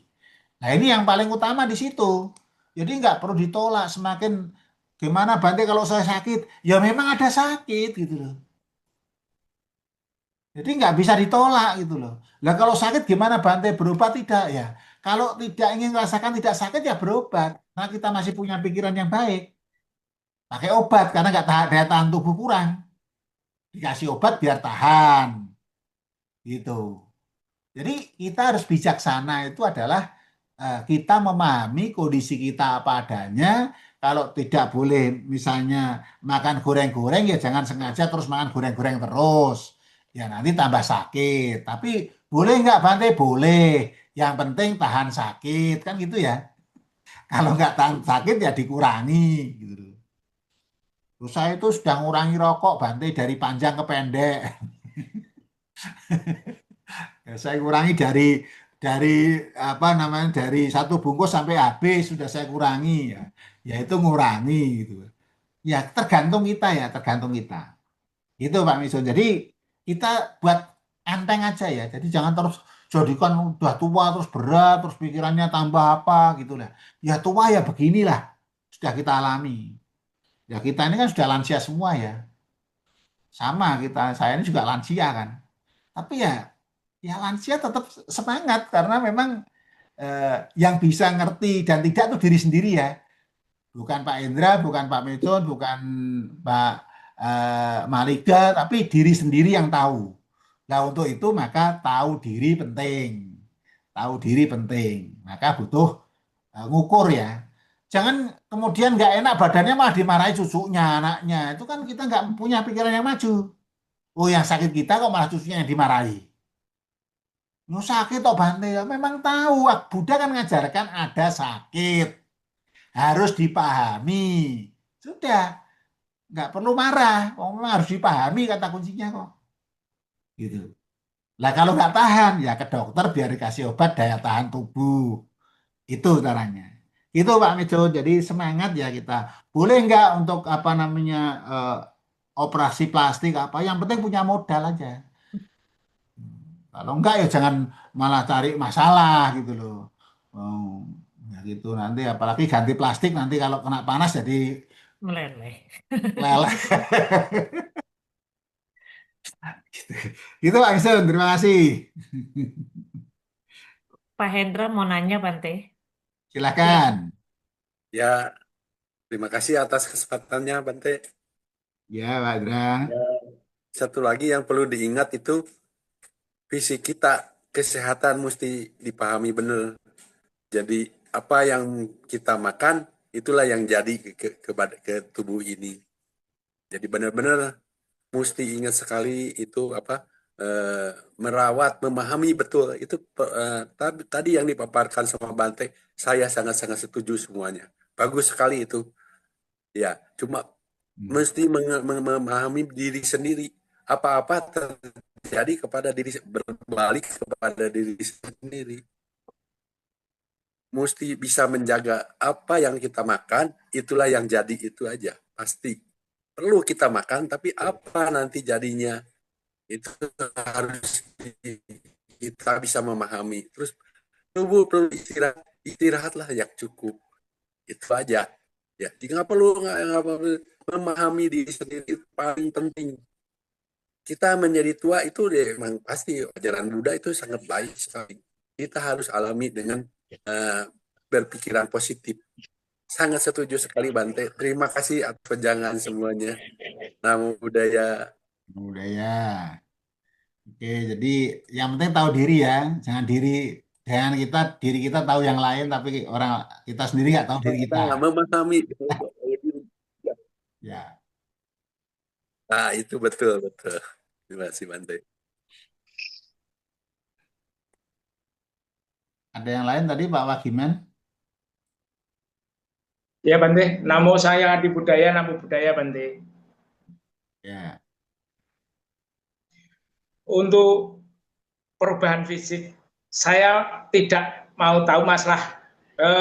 [SPEAKER 2] Nah ini yang paling utama di situ. Jadi nggak perlu ditolak. Semakin gimana Bante kalau saya sakit? Ya memang ada sakit gitu loh. Jadi nggak bisa ditolak gitu loh. Lah kalau sakit gimana Bante? Berobat tidak ya? Kalau tidak ingin merasakan tidak sakit ya berobat. Nah kita masih punya pikiran yang baik. Pakai obat karena nggak daya tahan tubuh kurang. Dikasih obat biar tahan. Gitu. Jadi kita harus bijaksana itu adalah kita memahami kondisi kita apa adanya. Kalau tidak boleh misalnya makan goreng-goreng ya jangan sengaja terus makan goreng-goreng terus. Ya nanti tambah sakit. Tapi boleh nggak Bante? Boleh. Yang penting tahan sakit kan gitu ya. Kalau nggak tahan sakit ya dikurangi gitu. Terus saya itu sudah ngurangi rokok Bante dari panjang ke pendek. Ya, saya kurangi dari apa namanya dari satu bungkus sampai habis sudah saya kurangi ya, ya itu ngurangi gitu. Ya tergantung kita ya, tergantung kita. Itu Pak Miso. Jadi kita buat enteng aja ya. Jadi jangan terus jadikan udah tua terus berat terus pikirannya tambah apa gitu lah. Ya tua ya beginilah sudah kita alami. Ya kita ini kan sudah lansia semua ya. Sama kita, saya ini juga lansia kan. Tapi ya lansia tetap semangat karena memang yang bisa ngerti dan tidak tuh diri sendiri ya. Bukan Pak Indra, bukan Pak Mejon, bukan Pak Malika, tapi diri sendiri yang tahu. Nah untuk itu maka tahu diri penting. Tahu diri penting. Maka butuh ngukur ya. Jangan kemudian nggak enak badannya malah dimarahi cucunya, anaknya. Itu kan kita nggak punya pikiran yang maju. Oh yang sakit kita kok malah cucunya yang dimarahi. Yo sakit kok Bante. Ya, memang tahu. Buddha kan ngajarkan ada sakit. Harus dipahami. Sudah. Nggak perlu marah. Oh, memang harus dipahami kata kuncinya kok. Gitu. Lah kalau nggak tahan ya ke dokter biar dikasih obat daya tahan tubuh. Itu caranya. Itu Pak Mejo. Jadi semangat ya kita. Boleh nggak untuk apa namanya operasi plastik apa? Yang penting punya modal aja. Kalau enggak ya jangan malah cari masalah gitu loh. Oh, ya gitu nanti apalagi ganti plastik nanti kalau kena panas jadi
[SPEAKER 8] Meleleh.
[SPEAKER 2] leleh. Gitu. Gitu Pak Isun, terima kasih.
[SPEAKER 8] Pak Hendra mau nanya, Bante.
[SPEAKER 2] Silakan.
[SPEAKER 11] Ya, terima kasih atas kesempatannya, Bante.
[SPEAKER 2] Ya, Pak Indra.
[SPEAKER 11] Ya, satu lagi yang perlu diingat itu fisik kita, kesehatan mesti dipahami benar. Jadi apa yang kita makan itulah yang jadi ke tubuh ini. Jadi benar-benar mesti ingat sekali itu apa merawat, memahami betul itu tadi yang dipaparkan sama Bante, saya sangat-sangat setuju semuanya. Bagus sekali itu. Ya, cuma mesti memahami diri sendiri. Apa-apa terjadi kepada diri berbalik kepada diri sendiri. Mesti bisa menjaga apa yang kita makan, itulah yang jadi itu aja. Pasti. Perlu kita makan, tapi apa nanti jadinya? Itu harus kita bisa memahami. Terus tubuh perlu istirahatlah yang cukup. Itu aja. Ya, nggak perlu memahami diri sendiri itu paling penting. Kita menjadi tua itu memang pasti ajaran Buddha itu sangat baik sekali. Kita harus alami dengan berpikiran positif. Sangat setuju sekali Bante. Terima kasih atas pejangan semuanya. Namo Buddhaya.
[SPEAKER 2] Budaya. Oke, jadi yang penting tahu diri ya. Jangan diri kita tahu yang lain, tapi orang kita sendiri nggak tahu diri kita.
[SPEAKER 11] Memahami.
[SPEAKER 2] Ya.
[SPEAKER 11] Nah, itu betul. Terima kasih Bante.
[SPEAKER 2] Ada yang lain tadi Pak Wagiman?
[SPEAKER 12] Ya Bante, namo saya Adi Budaya, namo budaya Bante.
[SPEAKER 2] Ya.
[SPEAKER 12] Untuk perubahan fisik, saya tidak mau tahu masalah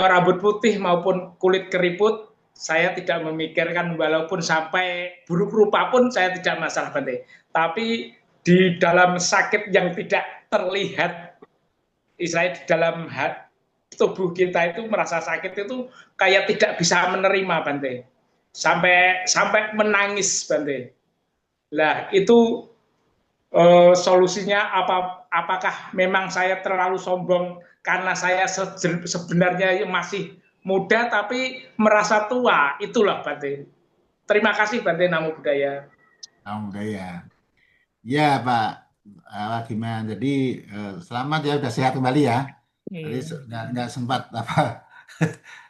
[SPEAKER 12] rambut putih maupun kulit keriput. Saya tidak memikirkan walaupun sampai buruk rupa pun saya tidak masalah Bante. Tapi di dalam sakit yang tidak terlihat, istilahnya di dalam tubuh kita itu merasa sakit itu kayak tidak bisa menerima Bante. Sampai menangis Bante. Lah itu solusinya apakah memang saya terlalu sombong karena saya sebenarnya masih muda tapi merasa tua, itulah Bante. Terima kasih Bante, namo budaya.
[SPEAKER 2] Namo budaya. Ya Pak Wagiman, jadi selamat ya sudah sehat kembali ya. Jadi nggak sempat apa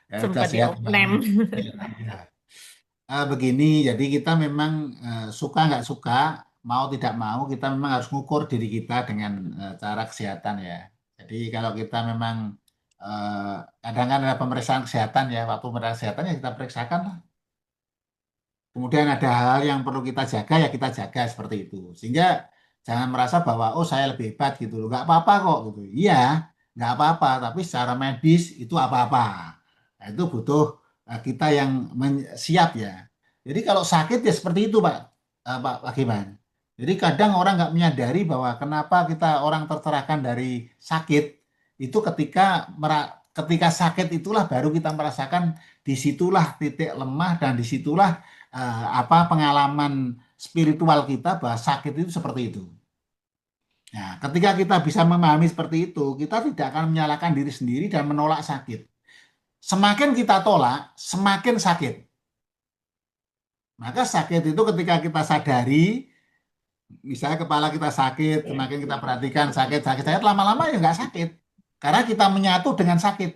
[SPEAKER 2] ya,
[SPEAKER 8] sempat
[SPEAKER 2] sehat begini, jadi kita memang suka nggak suka, mau tidak mau kita memang harus mengukur diri kita dengan cara kesehatan ya. Jadi kalau kita memang kadang kan ada pemeriksaan kesehatan ya, waktu pemeriksaan kesehatan ya kita periksakan lah. Kemudian ada hal yang perlu kita jaga ya kita jaga seperti itu. Sehingga jangan merasa bahwa oh saya lebih hebat gitu loh, nggak apa-apa kok gitu. Iya, nggak apa-apa, tapi secara medis itu apa-apa. Nah, itu butuh kita yang siap ya. Jadi kalau sakit ya seperti itu Pak, Pak Giman. Jadi kadang orang nggak menyadari bahwa kenapa kita orang tercerahkan dari sakit itu ketika sakit itulah baru kita merasakan disitulah titik lemah dan disitulah pengalaman spiritual kita bahwa sakit itu seperti itu. Nah, ketika kita bisa memahami seperti itu, kita tidak akan menyalahkan diri sendiri dan menolak sakit. Semakin kita tolak, semakin sakit. Maka sakit itu ketika kita sadari, misalnya kepala kita sakit, semakin kita perhatikan sakit, lama-lama ya nggak sakit. Karena kita menyatu dengan sakit.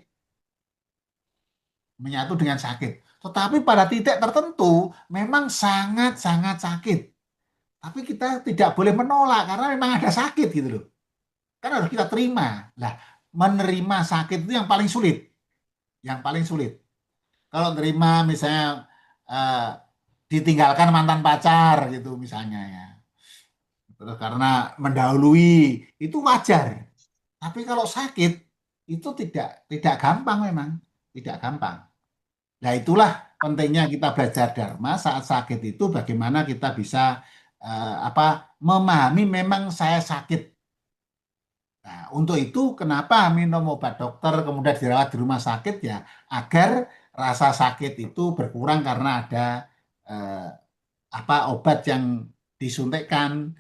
[SPEAKER 2] Menyatu dengan sakit. Tetapi pada titik tertentu, memang sangat-sangat sakit. Tapi kita tidak boleh menolak karena memang ada sakit gitu loh. Kan harus kita terima. Nah, menerima sakit itu yang paling sulit. Yang paling sulit. Kalau terima misalnya ditinggalkan mantan pacar gitu misalnya ya. Terus karena mendahului itu wajar. Tapi kalau sakit itu tidak gampang memang, tidak gampang. Nah, itulah pentingnya kita belajar Dharma saat sakit itu bagaimana kita bisa memahami memang saya sakit. Nah, untuk itu kenapa minum obat dokter kemudian dirawat di rumah sakit ya agar rasa sakit itu berkurang karena ada obat yang disuntikkan,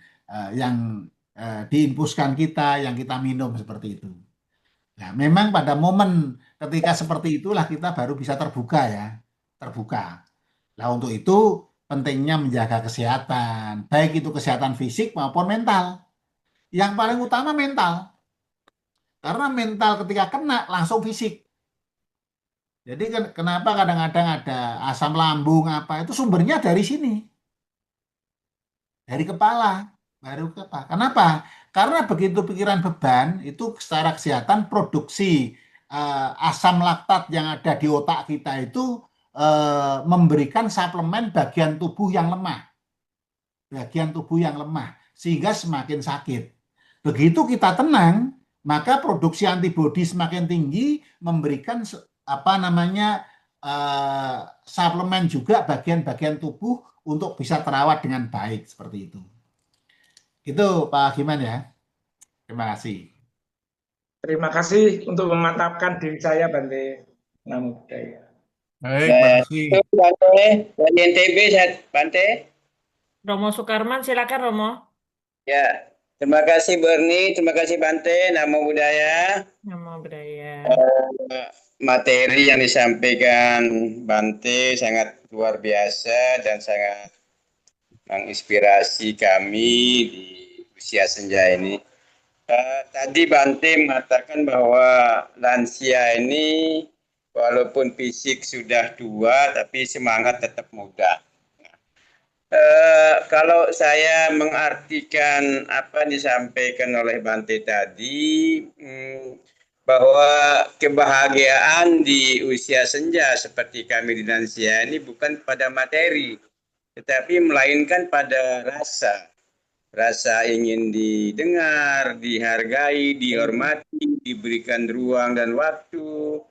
[SPEAKER 2] yang diinfuskan kita, yang kita minum seperti itu. Nah, memang pada momen ketika seperti itulah kita baru bisa terbuka ya, terbuka. Nah, untuk itu pentingnya menjaga kesehatan, baik itu kesehatan fisik maupun mental. Yang paling utama mental. Karena mental ketika kena langsung fisik. Jadi kenapa kadang-kadang ada asam lambung itu sumbernya dari sini. Dari kepala, baru ke kepala. Kenapa? Karena begitu pikiran beban, itu secara kesehatan produksi asam laktat yang ada di otak kita itu memberikan suplemen bagian tubuh yang lemah. Bagian tubuh yang lemah, sehingga semakin sakit. Begitu kita tenang, maka produksi antibodi semakin tinggi, memberikan suplemen juga bagian-bagian tubuh untuk bisa terawat dengan baik seperti itu. Itu Pak Giman ya. Terima kasih.
[SPEAKER 12] Terima kasih untuk memantapkan diri saya, Bante. Namo Buddhaya.
[SPEAKER 1] Baik, makasih.
[SPEAKER 4] Bante, dari NTB, Bante.
[SPEAKER 8] Romo Sukarman, silakan Romo.
[SPEAKER 4] Ya, terima kasih Berni, terima kasih Bante, Namo Buddhaya.
[SPEAKER 8] Namo Buddhaya.
[SPEAKER 4] Materi yang disampaikan Bante sangat luar biasa dan sangat menginspirasi kami di usia senja ini. Tadi Bante mengatakan bahwa lansia ini walaupun fisik sudah tua tapi semangat tetap muda. Kalau saya mengartikan apa yang disampaikan oleh Bante tadi, bahwa kebahagiaan di usia senja seperti kami di lansia ini bukan pada materi, tetapi melainkan pada rasa ingin didengar, dihargai, dihormati, diberikan ruang dan waktu.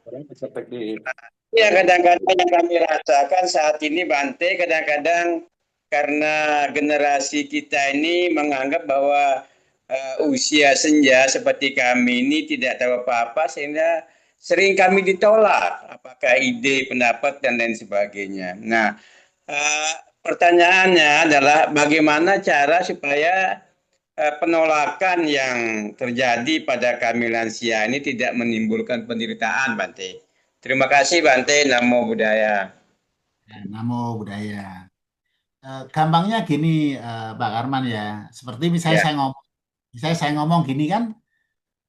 [SPEAKER 4] Ya, kadang-kadang yang kami rasakan saat ini Bante, kadang-kadang karena generasi kita ini menganggap bahwa usia senja seperti kami ini tidak tahu apa-apa sehingga sering kami ditolak, apakah ide, pendapat dan lain sebagainya. Nah, pertanyaannya adalah bagaimana cara supaya penolakan yang terjadi pada kami lansia ini tidak menimbulkan penderitaan, Bante. Terima kasih Bante, Namo Buddhaya.
[SPEAKER 2] Namo Buddhaya. Gampangnya gini Pak Karman ya, seperti misalnya saya ngomong gini kan,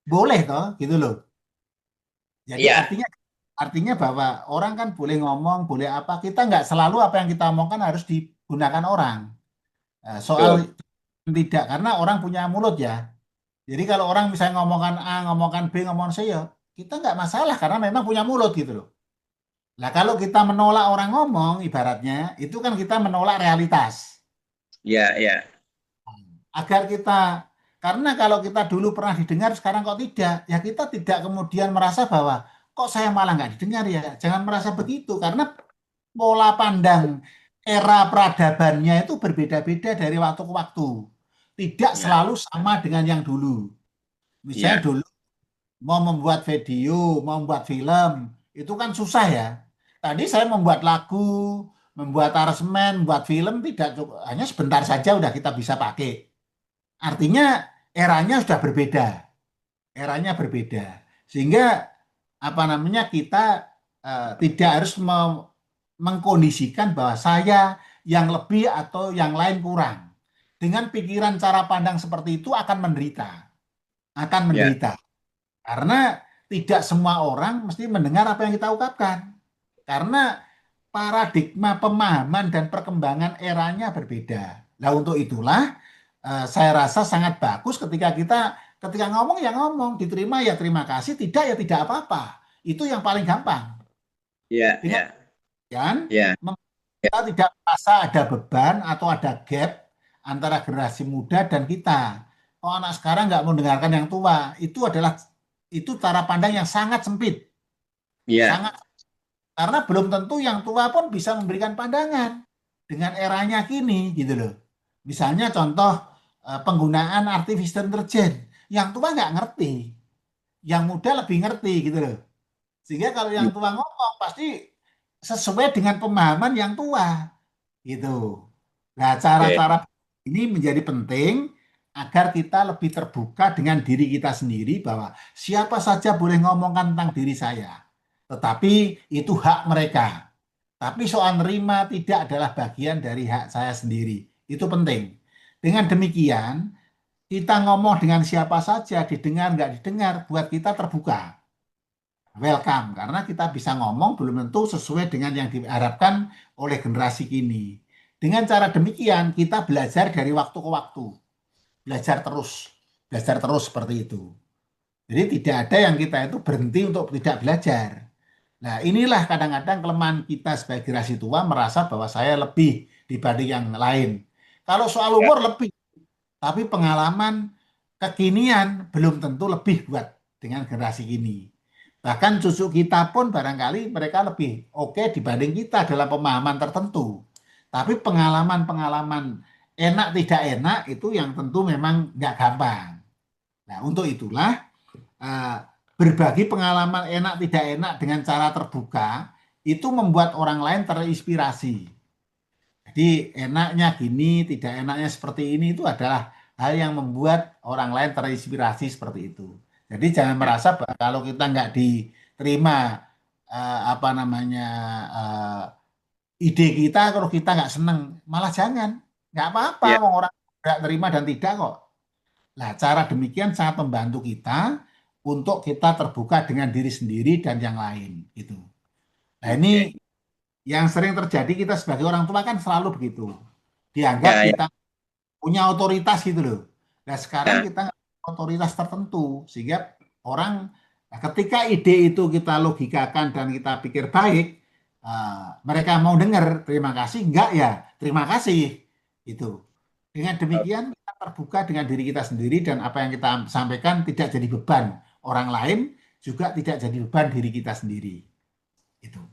[SPEAKER 2] boleh toh gitu loh. Jadi artinya bahwa orang kan boleh ngomong, boleh apa, kita nggak selalu apa yang kita omongkan harus digunakan orang. Soal tidak, karena orang punya mulut ya. Jadi kalau orang misalnya ngomongkan A, ngomongkan B, ngomongkan C ya, kita nggak masalah karena memang punya mulut gitu loh. Nah kalau kita menolak orang ngomong, ibaratnya itu kan kita menolak realitas.
[SPEAKER 4] Iya.
[SPEAKER 2] Agar kita Karena kalau kita dulu pernah didengar, sekarang kok tidak, ya kita tidak kemudian merasa bahwa kok saya malah nggak didengar ya. Jangan merasa begitu, karena pola pandang era peradabannya itu berbeda-beda dari waktu ke waktu. Tidak selalu sama dengan yang dulu. Misalnya dulu mau membuat video, mau membuat film, itu kan susah ya. Tadi saya membuat lagu, membuat aransemen, membuat film tidak cukup, hanya sebentar saja udah kita bisa pakai. Artinya eranya sudah berbeda, eranya berbeda. Sehingga apa namanya kita tidak harus mengkondisikan bahwa saya yang lebih atau yang lain kurang. Dengan pikiran cara pandang seperti itu akan menderita, karena tidak semua orang mesti mendengar apa yang kita ungkapkan. Karena paradigma pemahaman dan perkembangan eranya berbeda. Nah, untuk itulah saya rasa sangat bagus ketika ngomong ya ngomong, diterima ya terima kasih, tidak ya tidak apa-apa. Itu yang paling gampang. Kan? Kita tidak merasa ada beban atau ada gap antara generasi muda dan kita. Oh, anak sekarang nggak mau mendengarkan yang tua. Itu cara pandang yang sangat sempit. Sangat, karena belum tentu yang tua pun bisa memberikan pandangan dengan eranya kini, gitu loh. Misalnya contoh penggunaan artificial intelligence, yang tua nggak ngerti, yang muda lebih ngerti, gitu loh. Sehingga kalau yang tua ngomong pasti sesuai dengan pemahaman yang tua, gitu. Nah, cara-cara ini menjadi penting agar kita lebih terbuka dengan diri kita sendiri bahwa siapa saja boleh ngomongkan tentang diri saya, tetapi itu hak mereka. Tapi soal nerima tidak adalah bagian dari hak saya sendiri. Itu penting. Dengan demikian, kita ngomong dengan siapa saja, didengar nggak didengar, buat kita terbuka. Welcome, karena kita bisa ngomong belum tentu sesuai dengan yang diharapkan oleh generasi kini. Dengan cara demikian, kita belajar dari waktu ke waktu. Belajar terus seperti itu. Jadi tidak ada yang kita itu berhenti untuk tidak belajar. Nah, inilah kadang-kadang kelemahan kita sebagai generasi tua, merasa bahwa saya lebih dibanding yang lain. Kalau soal umur lebih, tapi pengalaman kekinian belum tentu lebih buat dengan generasi ini. Bahkan cucu kita pun barangkali mereka lebih oke dibanding kita dalam pemahaman tertentu. Tapi pengalaman-pengalaman enak tidak enak itu yang tentu memang nggak gampang. Nah, untuk itulah berbagi pengalaman enak tidak enak dengan cara terbuka itu membuat orang lain terinspirasi. Jadi enaknya gini, tidak enaknya seperti ini, itu adalah hal yang membuat orang lain terinspirasi seperti itu. Jadi jangan merasa bahwa kalau kita nggak diterima ide kita, kalau kita nggak seneng, malah jangan. Nggak apa-apa, orang nggak terima dan tidak kok. Nah, cara demikian sangat membantu kita untuk kita terbuka dengan diri sendiri dan yang lain. Gitu. Nah, ini yang sering terjadi, kita sebagai orang tua kan selalu begitu. Dianggap kita punya otoritas gitu loh. Nah, sekarang kita otoritas tertentu, sehingga orang ketika ide itu kita logikakan dan kita pikir baik, mereka mau dengar terima kasih, enggak ya terima kasih, itu. Dengan demikian kita terbuka dengan diri kita sendiri, dan apa yang kita sampaikan tidak jadi beban orang lain, juga tidak jadi beban diri kita sendiri. Itu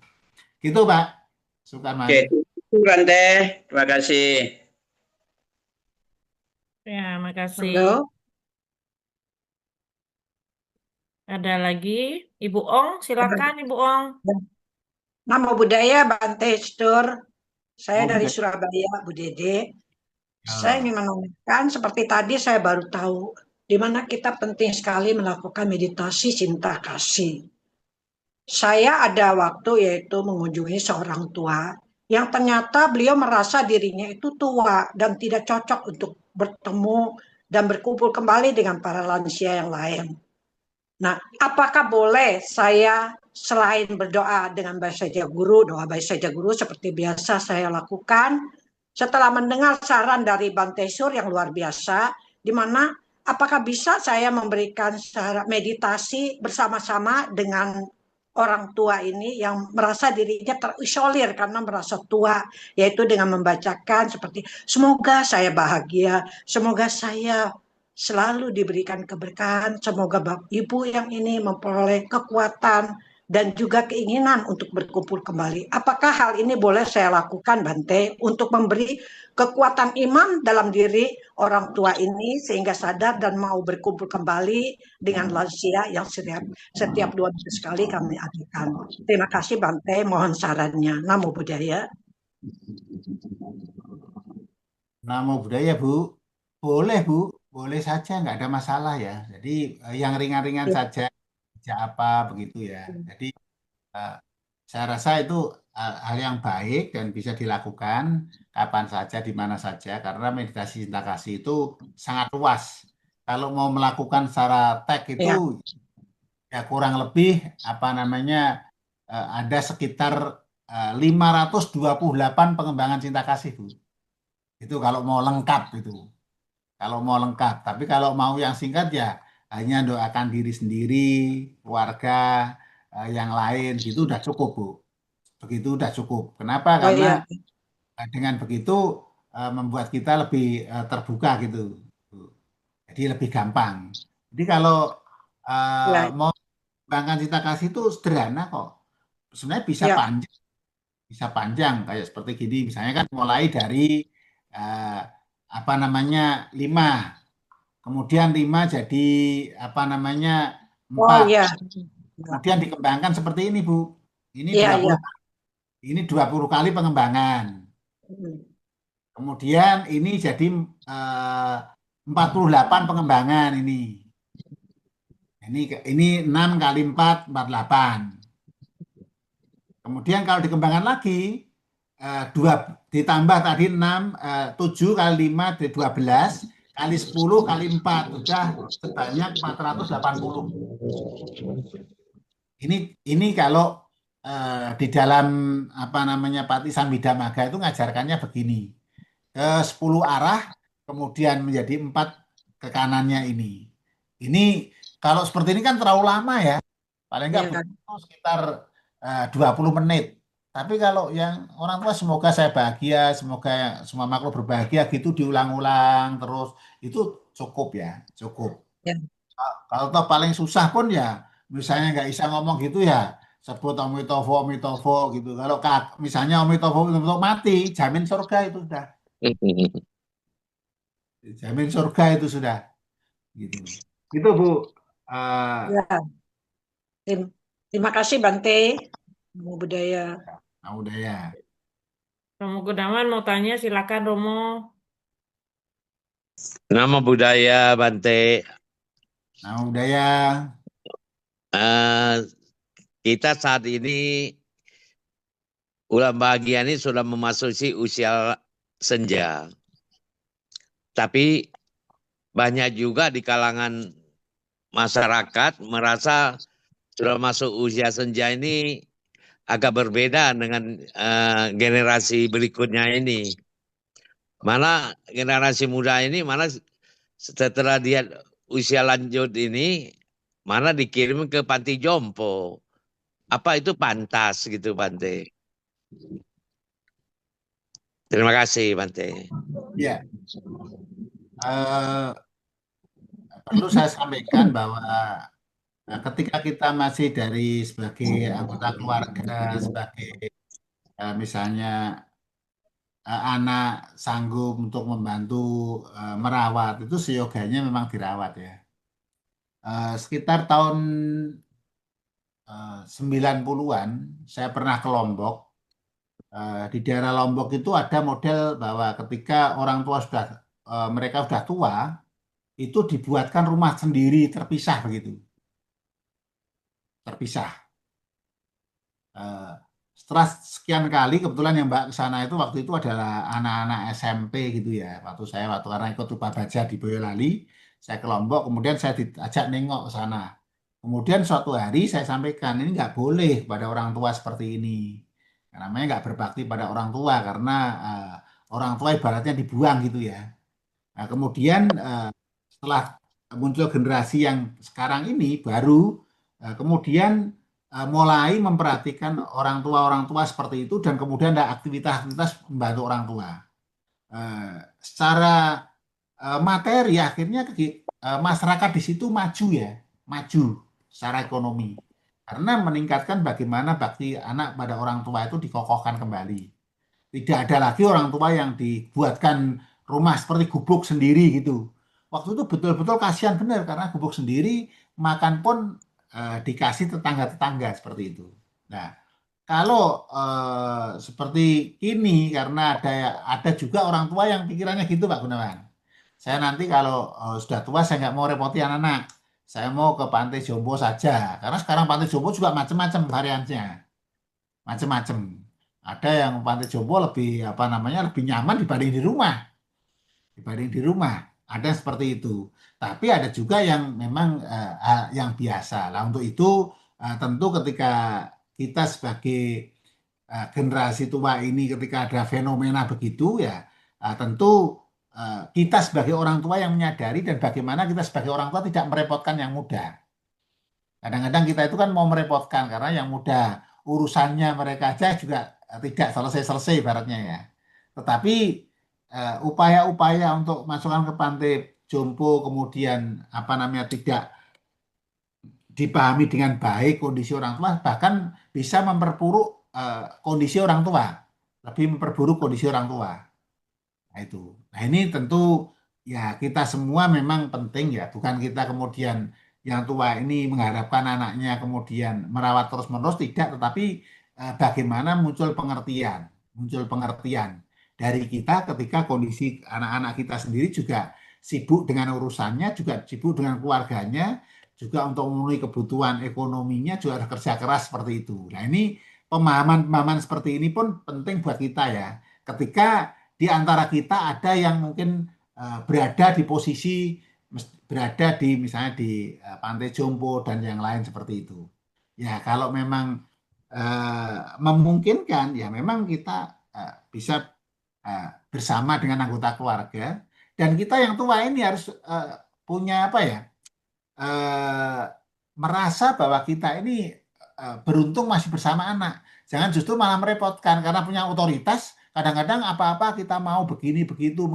[SPEAKER 2] gitu Pak Sukarman.
[SPEAKER 4] Oke, terima kasih.
[SPEAKER 8] Ya, makasih.
[SPEAKER 3] Halo.
[SPEAKER 8] Ada lagi? Ibu Ong, silakan Ibu Ong.
[SPEAKER 3] Namo Buddhaya, Bante Stur. Saya dari Surabaya, Bu Dede. Saya ingin menanyakan, seperti tadi saya baru tahu, di mana kita penting sekali melakukan meditasi cinta kasih. Saya ada waktu yaitu mengunjungi seorang tua yang ternyata beliau merasa dirinya itu tua dan tidak cocok untuk bertemu dan berkumpul kembali dengan para lansia yang lain. Nah, apakah boleh saya selain berdoa dengan bahasa Jaguru, doa bahasa Jaguru seperti biasa saya lakukan, setelah mendengar saran dari Bante Sur yang luar biasa, di mana apakah bisa saya memberikan meditasi bersama-sama dengan orang tua ini yang merasa dirinya terisolir karena merasa tua, yaitu dengan membacakan seperti semoga saya bahagia, semoga saya selalu diberikan keberkahan. Semoga Bapak Ibu yang ini memperoleh kekuatan dan juga keinginan untuk berkumpul kembali. Apakah hal ini boleh saya lakukan, Bante, untuk memberi kekuatan iman dalam diri orang tua ini sehingga sadar dan mau berkumpul kembali dengan lansia yang setiap 2 minggu sekali kami adakan. Terima kasih, Bante. Mohon sarannya. Namo Buddhaya.
[SPEAKER 2] Namo Buddhaya, Bu. Boleh, Bu. Boleh saja, nggak ada masalah ya. Jadi yang ringan-ringan saja, apa begitu ya. Jadi saya rasa itu hal yang baik dan bisa dilakukan kapan saja, di mana saja, karena meditasi cinta kasih itu sangat luas. Kalau mau melakukan secara teks itu ya kurang lebih ada sekitar 528 pengembangan cinta kasih, Bu. Itu kalau mau lengkap itu. Kalau mau lengkap, tapi kalau mau yang singkat ya hanya doakan diri sendiri, keluarga, yang lain gitu udah cukup, Bu. Begitu udah cukup. Kenapa? Karena dengan begitu membuat kita lebih terbuka gitu. Jadi lebih gampang. Jadi kalau mau mengembangkan cinta kasih itu sederhana kok. Sebenarnya bisa panjang kayak seperti gini. Misalnya kan mulai dari 5, kemudian 5 jadi 4, kemudian dikembangkan seperti ini, Bu. Ini 20 kali pengembangan. Kemudian ini jadi 48 pengembangan ini. Ini 6 kali 4, 48. Kemudian kalau dikembangkan lagi, ditambah tadi 7 kali 5, 12, kali 10 kali 4, sudah sebanyak 480. Ini kalau di dalam Patisambhidamaga itu ngajarkannya begini. Ke 10 arah, kemudian menjadi 4 ke kanannya ini. Ini kalau seperti ini kan terlalu lama ya. Paling enggak butuh sekitar 20 menit. Tapi kalau yang orang tua semoga saya bahagia, semoga semua makhluk berbahagia gitu diulang-ulang terus, itu cukup ya, cukup. Kalau toh paling susah pun ya, misalnya nggak bisa ngomong gitu ya, sebut Omitofo, Omitofo gitu. Kalau misalnya Omitofo mati, jamin surga itu sudah. Jamin surga itu sudah. Gitu. Itu Bu.
[SPEAKER 3] Terima kasih Bante. Namo Buddhaya.
[SPEAKER 2] Namo Buddhaya.
[SPEAKER 8] Romo Gunawan mau tanya, silakan Romo.
[SPEAKER 13] Namo Buddhaya, Bante.
[SPEAKER 2] Namo Buddhaya.
[SPEAKER 13] Kita saat ini Ulam Bahagia ini sudah memasuki usia senja. Tapi banyak juga di kalangan masyarakat merasa sudah masuk usia senja ini agak berbeda dengan generasi berikutnya ini. Mana generasi muda ini, mana setelah dia usia lanjut ini, mana dikirim ke panti jompo. Apa itu pantas gitu, Bante? Terima kasih, Bante.
[SPEAKER 2] Ya. Perlu saya sampaikan bahwa ketika kita masih sebagai anggota keluarga, sebagai misalnya anak sanggup untuk membantu merawat, itu seyoganya memang dirawat ya. Sekitar tahun 90-an saya pernah ke Lombok. Di daerah Lombok itu ada model bahwa ketika orang tua mereka sudah tua, itu dibuatkan rumah sendiri terpisah begitu. Terpisah. Setelah sekian kali, kebetulan yang Mbak ke sana itu waktu itu adalah anak-anak SMP gitu ya. Karena ikut Rupa Baja di Boyolali, saya ke Lombok, kemudian saya diajak nengok ke sana. Kemudian suatu hari saya sampaikan, ini nggak boleh pada orang tua seperti ini. Namanya nggak berbakti pada orang tua, karena orang tua ibaratnya dibuang gitu ya. Nah, kemudian setelah muncul generasi yang sekarang ini baru, kemudian mulai memperhatikan orang tua seperti itu, dan kemudian ada aktivitas-aktivitas membantu orang tua. Secara materi akhirnya masyarakat di situ maju ya, maju secara ekonomi. Karena meningkatkan bagaimana bakti anak pada orang tua itu dikokohkan kembali. Tidak ada lagi orang tua yang dibuatkan rumah seperti gubuk sendiri gitu. Waktu itu betul-betul kasihan benar karena gubuk sendiri makan pun dikasih tetangga-tetangga seperti itu. Nah, kalau seperti ini karena ada juga orang tua yang pikirannya gitu Pak Gunawan. Saya nanti kalau sudah tua saya nggak mau repoti anak-anak. Saya mau ke Pantai Jombo saja. Karena sekarang Pantai Jombo juga macam-macam variannya, macam-macam. Ada yang Pantai Jombo lebih apa namanya lebih nyaman dibanding di rumah, dibanding di rumah. Ada yang seperti itu. Tapi ada juga yang memang yang biasa. Lah untuk itu tentu ketika kita sebagai generasi tua ini ketika ada fenomena begitu ya tentu kita sebagai orang tua yang menyadari dan bagaimana kita sebagai orang tua tidak merepotkan yang muda. Kadang-kadang kita itu kan mau merepotkan karena yang muda urusannya mereka aja juga tidak selesai-selesai ibaratnya ya. Tetapi upaya-upaya untuk masukkan ke Pantai Jompo kemudian apa namanya tidak dipahami dengan baik kondisi orang tua bahkan bisa memperburuk kondisi orang tua, lebih memperburuk kondisi orang tua. Nah itu. Nah ini tentu ya kita semua memang penting ya, bukan kita kemudian yang tua ini mengharapkan anaknya kemudian merawat terus-menerus tidak, tetapi bagaimana muncul pengertian dari kita ketika kondisi anak-anak kita sendiri juga sibuk dengan urusannya, juga sibuk dengan keluarganya, juga untuk memenuhi kebutuhan ekonominya juga harus kerja keras seperti itu. Nah ini pemahaman-pemahaman seperti ini pun penting buat kita ya. Ketika di antara kita ada yang mungkin berada di posisi berada di misalnya di Pantai Jompo dan yang lain seperti itu. Ya kalau memang memungkinkan ya memang kita bisa bersama dengan anggota keluarga dan kita yang tua ini harus punya apa ya merasa bahwa kita ini beruntung masih bersama anak. Jangan justru malah merepotkan karena punya otoritas. Kadang-kadang apa-apa kita mau begini begitu,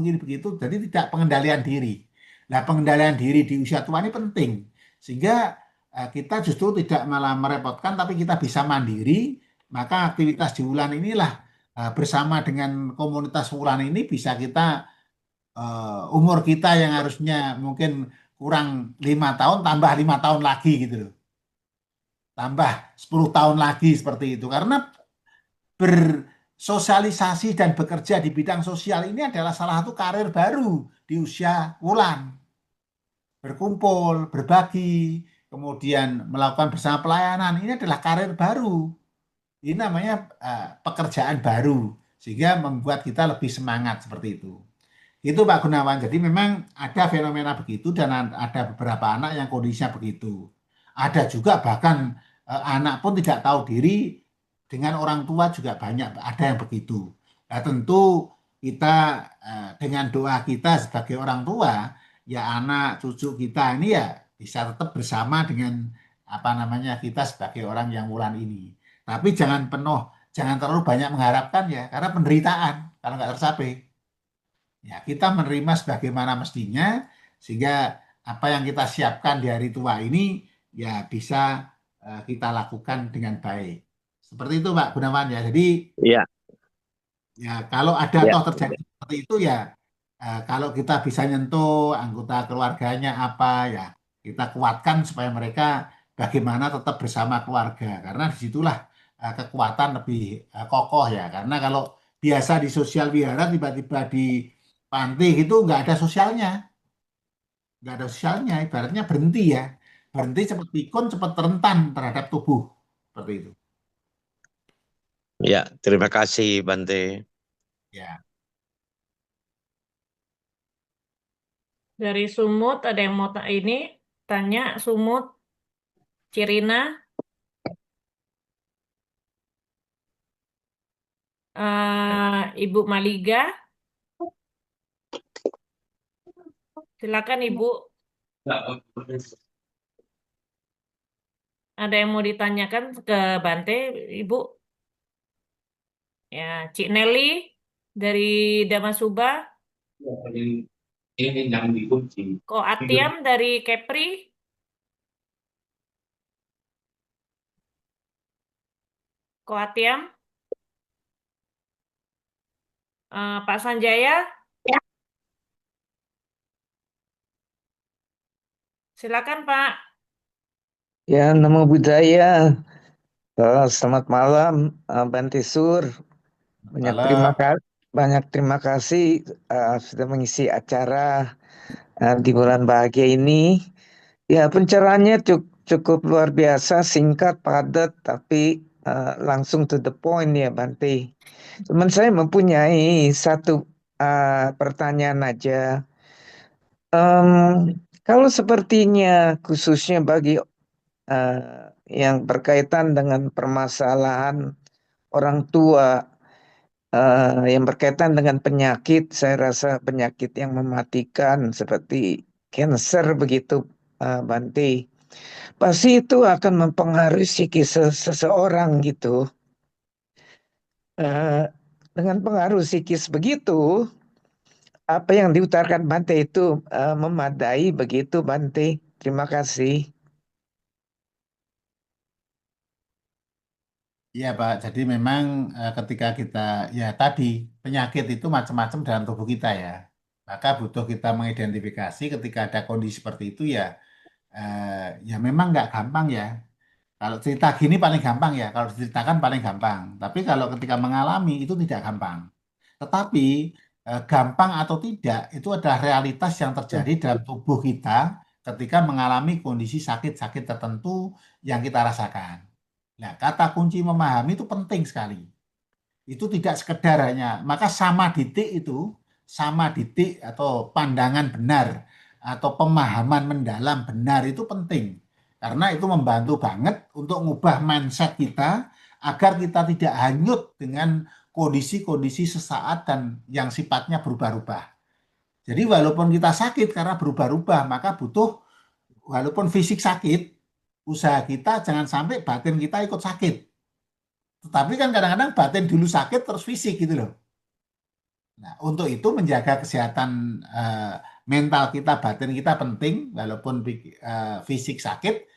[SPEAKER 2] jadi tidak pengendalian diri. Nah, pengendalian diri di usia tua ini penting sehingga kita justru tidak malah merepotkan, tapi kita bisa mandiri. Maka aktivitas di Wulan inilah bersama dengan komunitas Wulan ini bisa kita umur kita yang harusnya mungkin kurang 5 tahun tambah 5 tahun lagi gitu loh, tambah 10 tahun lagi seperti itu karena bersosialisasi dan bekerja di bidang sosial ini adalah salah satu karir baru di usia Wulan. Berkumpul, berbagi, kemudian melakukan bersama pelayanan, ini adalah karir baru. Ini namanya pekerjaan baru, sehingga membuat kita lebih semangat seperti itu. Itu Pak Gunawan. Jadi memang ada fenomena begitu dan ada beberapa anak yang kondisinya begitu. Ada juga bahkan anak pun tidak tahu diri dengan orang tua juga banyak, ada yang begitu. Nah tentu kita dengan doa kita sebagai orang tua, ya anak cucu kita ini ya bisa tetap bersama dengan apa namanya kita sebagai orang yang Wulan ini. Tapi jangan terlalu banyak mengharapkan ya, karena penderitaan kalau nggak tercapai. Ya, kita menerima sebagaimana mestinya sehingga apa yang kita siapkan di hari tua ini ya bisa kita lakukan dengan baik. Seperti itu Pak Gunawan ya. Jadi
[SPEAKER 13] Iya,
[SPEAKER 2] ya kalau ada
[SPEAKER 13] ya.
[SPEAKER 2] toh terjadi seperti itu ya kalau kita bisa nyentuh anggota keluarganya apa ya kita kuatkan supaya mereka bagaimana tetap bersama keluarga karena disitulah kekuatan lebih kokoh ya. Karena kalau biasa di sosial wihara tiba-tiba di pantai gitu nggak ada sosialnya, ibaratnya berhenti ya, berhenti cepat pikun, cepat rentan terhadap tubuh seperti itu.
[SPEAKER 13] Ya, terima kasih Bante.
[SPEAKER 2] Ya,
[SPEAKER 8] Dari Sumut ada yang mau ini tanya Sumut, Cirina, Ibu Maliga, silakan Ibu. Ada yang mau ditanyakan ke Bante, Ibu? Ya, Cik Nelly dari Damasuba.
[SPEAKER 10] Ini yang dikunci.
[SPEAKER 8] Ko Atiam dari Kepri. Ko Atiam. Pak Sanjaya. Silakan Pak.
[SPEAKER 14] Ya, namo buddhaya. Selamat malam, Bante Sur. Banyak terima kasih sudah mengisi acara di bulan bahagia ini. Ya, pencerahannya cukup luar biasa, singkat, padat, tapi langsung to the point ya, Bante. Cuman saya mempunyai satu pertanyaan aja. Kalau sepertinya khususnya bagi yang berkaitan dengan permasalahan orang tua yang berkaitan dengan penyakit, saya rasa penyakit yang mematikan seperti cancer begitu, Bante. Pasti itu akan mempengaruhi psikis seseorang gitu. Dengan pengaruh psikis begitu, apa yang diutarakan Bante itu memadai begitu, Bante. Terima kasih.
[SPEAKER 2] Iya Pak, jadi memang ketika kita, ya tadi, penyakit itu macam-macam dalam tubuh kita ya. Maka butuh kita mengidentifikasi ketika ada kondisi seperti itu ya memang nggak gampang ya. Kalau cerita gini paling gampang ya, kalau diceritakan paling gampang. Tapi kalau ketika mengalami itu tidak gampang. Tetapi gampang atau tidak itu adalah realitas yang terjadi dalam tubuh kita ketika mengalami kondisi sakit-sakit tertentu yang kita rasakan. Nah, kata kunci memahami itu penting sekali. Itu tidak sekedar hanya, maka sama ditik atau pandangan benar atau pemahaman mendalam benar itu penting. Karena itu membantu banget untuk mengubah mindset kita agar kita tidak hanyut dengan kondisi-kondisi sesaat dan yang sifatnya berubah-ubah. Jadi walaupun kita sakit karena berubah-ubah, maka butuh, walaupun fisik sakit, usaha kita jangan sampai batin kita ikut sakit. Tetapi kan kadang-kadang batin dulu sakit terus fisik gitu loh. Nah, untuk itu menjaga kesehatan mental kita, batin kita penting, walaupun fisik sakit,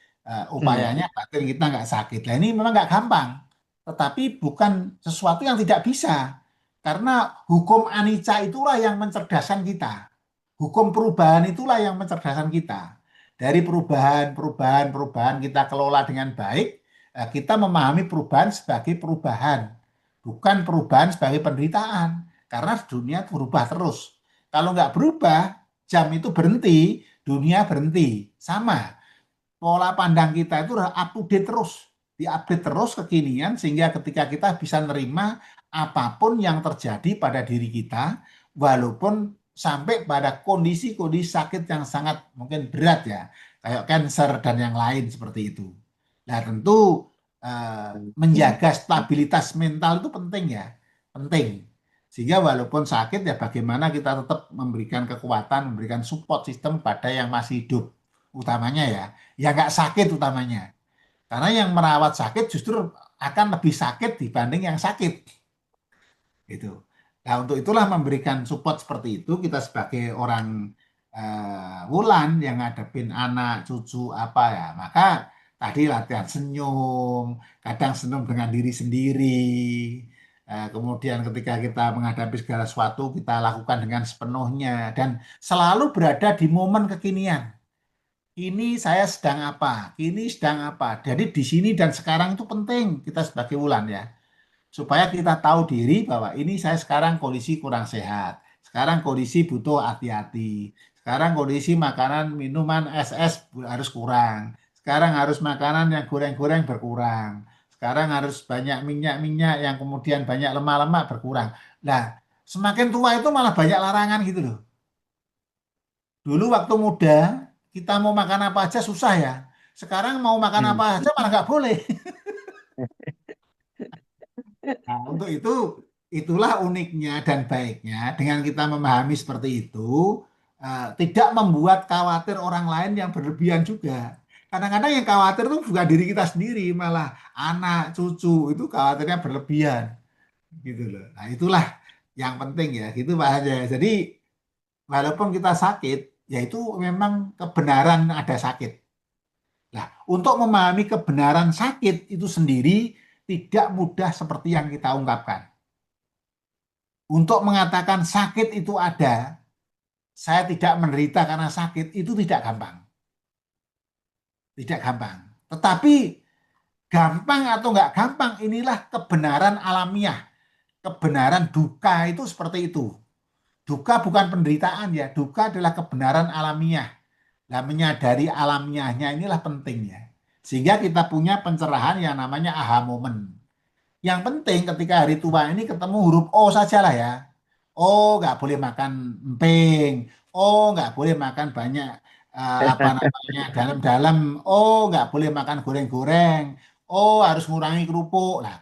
[SPEAKER 2] upayanya batin kita nggak sakit. Nah, ini memang nggak gampang, tetapi bukan sesuatu yang tidak bisa. Karena hukum anicca itulah yang mencerdaskan kita. Hukum perubahan itulah yang mencerdaskan kita. Dari perubahan kita kelola dengan baik, kita memahami perubahan sebagai perubahan, bukan perubahan sebagai penderitaan. Karena dunia berubah terus. Kalau nggak berubah, jam itu berhenti, dunia berhenti. Sama. Pola pandang kita itu up to date terus. Diupdate terus kekinian, sehingga ketika kita bisa nerima apapun yang terjadi pada diri kita, walaupun sampai pada kondisi-kondisi sakit yang sangat mungkin berat ya, kayak kanker dan yang lain seperti itu. Nah tentu menjaga stabilitas mental itu penting ya, penting. Sehingga walaupun sakit ya bagaimana kita tetap memberikan kekuatan, memberikan support system pada yang masih hidup utamanya ya, yang nggak sakit utamanya. Karena yang merawat sakit justru akan lebih sakit dibanding yang sakit. Gitu. Nah, untuk itulah memberikan support seperti itu kita sebagai orang wulan yang ngadepin anak, cucu apa ya. Maka tadi latihan senyum, kadang senyum dengan diri sendiri. Kemudian ketika kita menghadapi segala sesuatu kita lakukan dengan sepenuhnya dan selalu berada di momen kekinian. Ini saya sedang apa? Ini sedang apa? Jadi di sini dan sekarang itu penting kita sebagai wulan ya. Supaya kita tahu diri bahwa ini saya sekarang kondisi kurang sehat. Sekarang kondisi butuh hati-hati. Sekarang kondisi makanan, minuman, es harus kurang. Sekarang harus makanan yang goreng-goreng berkurang. Sekarang harus banyak minyak-minyak yang kemudian banyak lemak-lemak berkurang. Nah, semakin tua itu malah banyak larangan gitu loh. Dulu waktu muda, kita mau makan apa aja susah ya. Sekarang mau makan apa aja malah nggak boleh. Nah, untuk itulah uniknya dan baiknya dengan kita memahami seperti itu, tidak membuat khawatir orang lain yang berlebihan juga. Kadang-kadang yang khawatir itu bukan diri kita sendiri, malah anak, cucu itu khawatirnya berlebihan, gitu loh. Nah, itulah yang penting ya, gitu Pak Haja. Jadi walaupun kita sakit, yaitu memang kebenaran ada sakit. Nah, untuk memahami kebenaran sakit itu sendiri tidak mudah seperti yang kita ungkapkan. Untuk mengatakan sakit itu ada, saya tidak menderita karena sakit, itu tidak gampang. Tidak gampang. Tetapi gampang atau nggak gampang, inilah kebenaran alamiah. Kebenaran duka itu seperti itu. Duka bukan penderitaan ya, duka adalah kebenaran alamiah. Nah, menyadari alamiahnya inilah pentingnya. Sehingga kita punya pencerahan yang namanya aha moment. Yang penting ketika hari tua ini ketemu huruf O sajalah ya. Oh, nggak boleh makan emping. Oh, nggak boleh makan banyak apa namanya dalam-dalam. Oh, nggak boleh makan goreng-goreng. Oh, harus ngurangi kerupuk. Nah,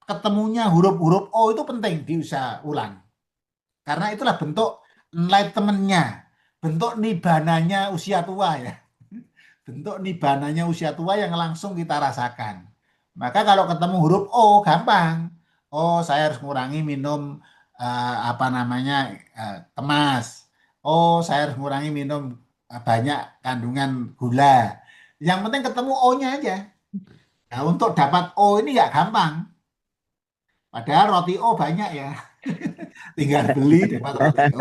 [SPEAKER 2] ketemunya huruf-huruf O itu penting diusaha ulang. Karena itulah bentuk enlightenment-nya, bentuk nibananya usia tua ya. Bentuk nibananya usia tua yang langsung kita rasakan. Maka kalau ketemu huruf O gampang. Oh, saya harus mengurangi minum apa namanya kemas. Oh, saya harus mengurangi minum banyak kandungan gula. Yang penting ketemu O-nya aja. Nah, untuk dapat O ini nggak gampang. Padahal roti O banyak ya. Tinggal beli dapat roti O.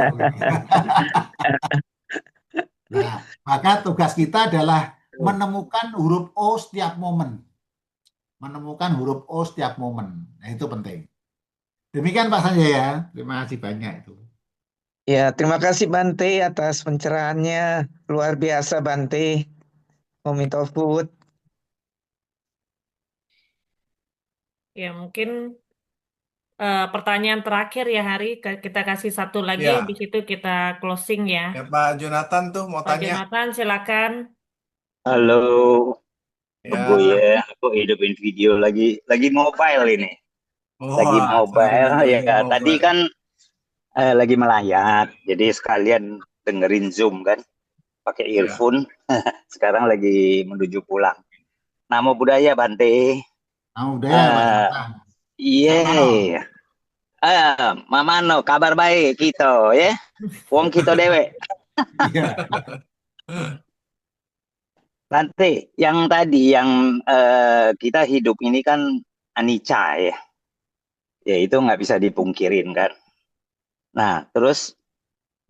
[SPEAKER 2] Nah, maka tugas kita adalah menemukan huruf O setiap momen. Menemukan huruf O setiap momen. Nah, itu penting. Demikian Pak Sanjaya ya. Terima kasih banyak itu.
[SPEAKER 14] Ya, terima kasih Bante atas pencerahannya. Luar biasa Bante. Momitofut.
[SPEAKER 8] Ya, mungkin pertanyaan terakhir ya Hari, kita kasih satu lagi,
[SPEAKER 1] Ya,
[SPEAKER 8] di situ kita closing ya.
[SPEAKER 1] ya Pak Jonathan tuh mau
[SPEAKER 8] Pak
[SPEAKER 1] tanya.
[SPEAKER 8] Jonathan, silakan.
[SPEAKER 15] Halo, Bu
[SPEAKER 1] Ya,
[SPEAKER 15] ya, aku hidupin video lagi mobile ini, lagi
[SPEAKER 1] wah,
[SPEAKER 15] mobile
[SPEAKER 1] sorry,
[SPEAKER 15] ya.
[SPEAKER 1] lagi
[SPEAKER 15] Tadi
[SPEAKER 1] mobile.
[SPEAKER 15] kan lagi melayat, jadi sekalian dengerin Zoom kan, pakai
[SPEAKER 1] Ya,
[SPEAKER 15] earphone. Sekarang lagi menuju pulang. Namo Buddhaya Bante.
[SPEAKER 2] Nah, udah ya Pak
[SPEAKER 15] Eh,
[SPEAKER 2] Jonathan.
[SPEAKER 15] Iya, Mamano, kabar baik kita ya, wong kita dewe.
[SPEAKER 2] Iya.
[SPEAKER 15] Bante, yang tadi yang kita hidup ini kan anicca ya. Ya itu nggak bisa dipungkirin kan. Nah, terus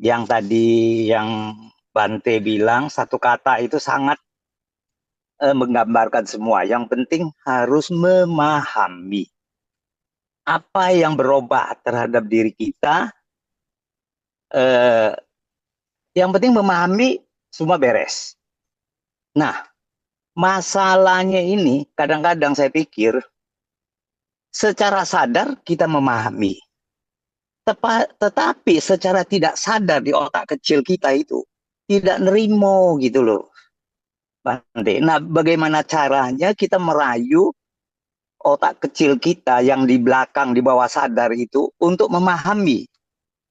[SPEAKER 15] yang tadi yang Bante bilang satu kata itu sangat menggambarkan semua. Yang penting harus memahami apa yang berubah terhadap diri kita. Yang penting memahami semua beres. Nah, masalahnya ini kadang-kadang saya pikir secara sadar kita memahami. Tetapi secara tidak sadar di otak kecil kita itu tidak nerimo gitu loh. Bante. Nah, bagaimana caranya kita merayu otak kecil kita yang di belakang, di bawah sadar itu untuk memahami.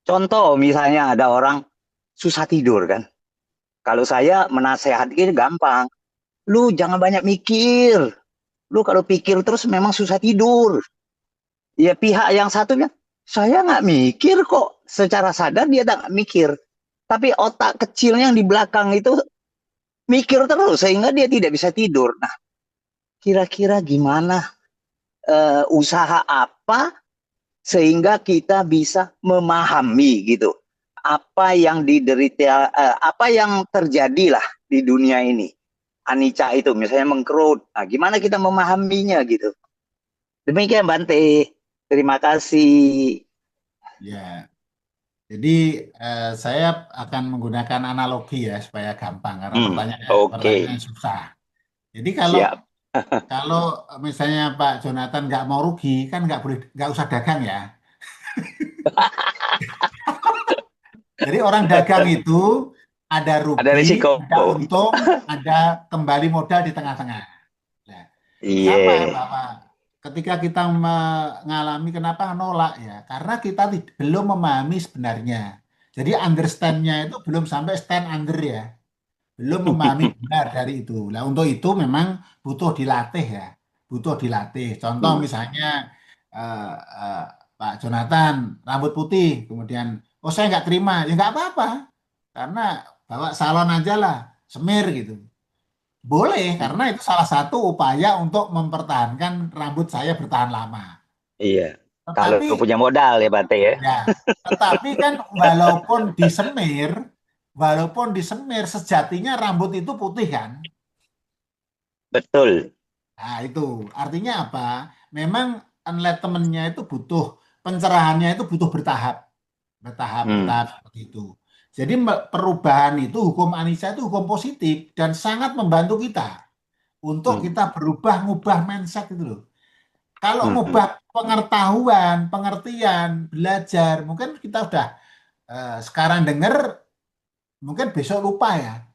[SPEAKER 15] Contoh misalnya ada orang susah tidur kan. Kalau saya menasehati gampang. Lu jangan banyak mikir. Lu kalau pikir terus memang susah tidur. Ya pihak yang satunya, saya nggak mikir kok. Secara sadar dia nggak mikir. Tapi otak kecilnya yang di belakang itu mikir terus sehingga dia tidak bisa tidur. Nah, kira-kira gimana usaha apa sehingga kita bisa memahami gitu apa yang diderita, apa yang terjadilah di dunia ini. Anicca itu misalnya mengkerut. Nah, gimana kita memahaminya gitu. Demikian Bante. Terima kasih.
[SPEAKER 2] Ya. Jadi saya akan menggunakan analogi ya supaya gampang karena pertanyaannya susah. Jadi kalau misalnya Pak Jonathan nggak mau rugi kan nggak usah dagang ya. Jadi orang dagang itu ada rugi,
[SPEAKER 15] ada risiko,
[SPEAKER 2] ada untung, ada kembali modal di tengah-tengah. Nah, sama Bapak. Ketika kita mengalami kenapa nolak ya, karena kita belum memahami sebenarnya. Jadi understand-nya itu belum sampai stand under ya, belum memahami benar dari itu. Nah untuk itu memang butuh dilatih ya, butuh dilatih. Contoh misalnya Pak Jonathan rambut putih, kemudian oh saya nggak terima, ya nggak apa-apa. karena bawa salon aja lah, semir gitu. Boleh, karena itu salah satu upaya untuk mempertahankan rambut saya bertahan lama.
[SPEAKER 15] Iya. Kalau
[SPEAKER 2] Tetapi
[SPEAKER 15] punya modal ya Bante ya.
[SPEAKER 2] ya, tetapi kan walaupun disemir sejatinya rambut itu putih kan.
[SPEAKER 15] Betul.
[SPEAKER 2] Nah, itu artinya apa? Memang enlightenment-nya itu butuh pencerahannya itu butuh bertahap, bertahap seperti itu. Jadi perubahan itu hukum Anicca itu hukum positif dan sangat membantu kita untuk kita berubah ngubah mindset itu loh. Kalau ngubah pengetahuan, pengertian, belajar, mungkin kita udah sekarang dengar, mungkin besok lupa ya,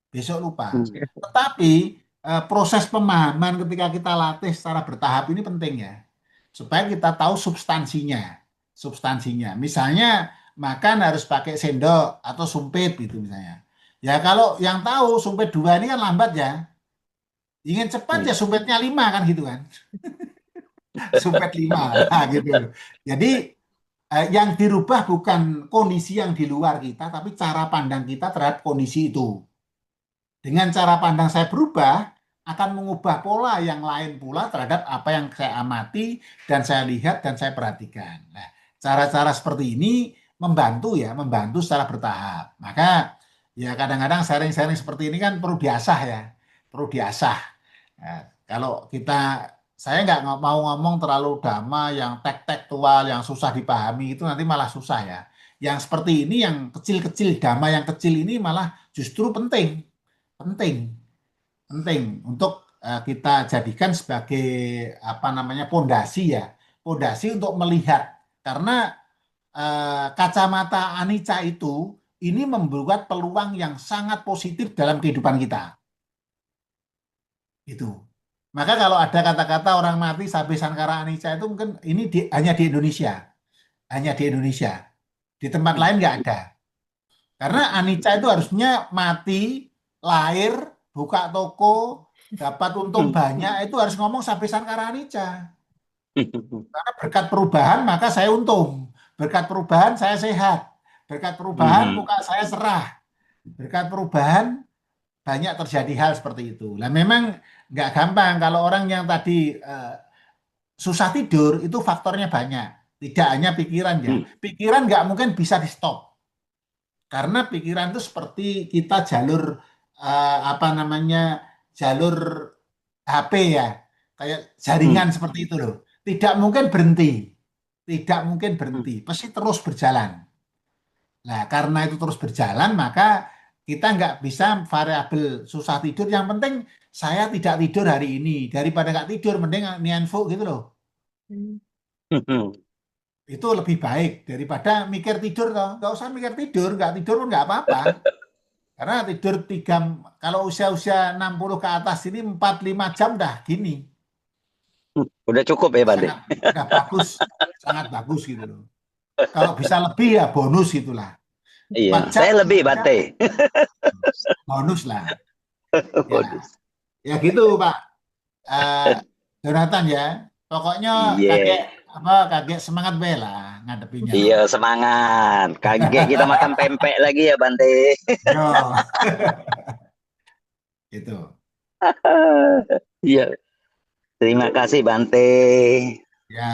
[SPEAKER 2] besok lupa. Tetapi proses pemahaman ketika kita latih secara bertahap ini penting ya, supaya kita tahu substansinya, substansinya. Misalnya makan harus pakai sendok atau sumpit gitu misalnya. Ya kalau yang tahu sumpit 2 ini kan lambat ya, ingin cepat ya sumpitnya 5 kan gitu kan. Sumpit 5 nah, gitu. Jadi yang dirubah bukan kondisi yang di luar kita, tapi cara pandang kita terhadap kondisi itu. Dengan cara pandang saya berubah, akan mengubah pola yang lain pula terhadap apa yang saya amati dan saya lihat dan saya perhatikan. Nah, cara-cara seperti ini membantu ya, membantu secara bertahap. Maka ya kadang-kadang sharing-sharing seperti ini kan perlu diasah ya, perlu diasah. Nah, kalau saya nggak mau ngomong terlalu dhamma yang tekstual, yang susah dipahami itu nanti malah susah ya. Yang seperti ini, yang kecil-kecil, dhamma yang kecil ini malah justru penting, penting, penting untuk kita jadikan sebagai apa namanya pondasi ya, pondasi untuk melihat karena kacamata anicca itu ini membuat peluang yang sangat positif dalam kehidupan kita. Itu. Maka kalau ada kata-kata orang mati sabe sankara anicca itu mungkin ini hanya di Indonesia, hanya di Indonesia. Di tempat lain nggak ada. Karena anicca itu harusnya mati, lahir, buka toko, dapat untung banyak, itu harus ngomong sabe sankara anicca. Karena berkat perubahan maka saya untung. Berkat perubahan saya sehat. Berkat perubahan muka saya cerah. Berkat perubahan banyak terjadi hal seperti itu. Nah memang nggak gampang kalau orang yang tadi susah tidur itu faktornya banyak. Tidak hanya pikiran ya. Pikiran nggak mungkin bisa di stop. Karena pikiran itu seperti kita jalur apa namanya jalur HP ya, kayak jaringan seperti itu loh. Tidak mungkin berhenti, tidak mungkin berhenti, pasti terus berjalan. Nah, karena itu terus berjalan, maka kita nggak bisa variabel susah tidur. Yang penting saya tidak tidur hari ini, daripada nggak tidur, mending nianfu gitu loh. Itu lebih baik daripada mikir tidur toh. Nggak usah mikir tidur, nggak tidur pun nggak apa-apa. Karena tidur kalau usia-usia 60 ke atas ini 4-5 jam dah gini.
[SPEAKER 15] Udah cukup ya Bante.
[SPEAKER 2] Udah bagus, sangat bagus gitu loh. Kalau bisa lebih ya bonus gitulah.
[SPEAKER 15] Iya, saya lebih Bante.
[SPEAKER 2] Bonus lah. Bonus. Ya gitu Pak Jonathan ya. Pokoknya kakek semangat bela ngadepinya.
[SPEAKER 15] Iya semangat. Kaget kita makan pempek lagi ya Bante.
[SPEAKER 2] Gitu.
[SPEAKER 15] Iya. Terima kasih Bante.
[SPEAKER 2] Ya.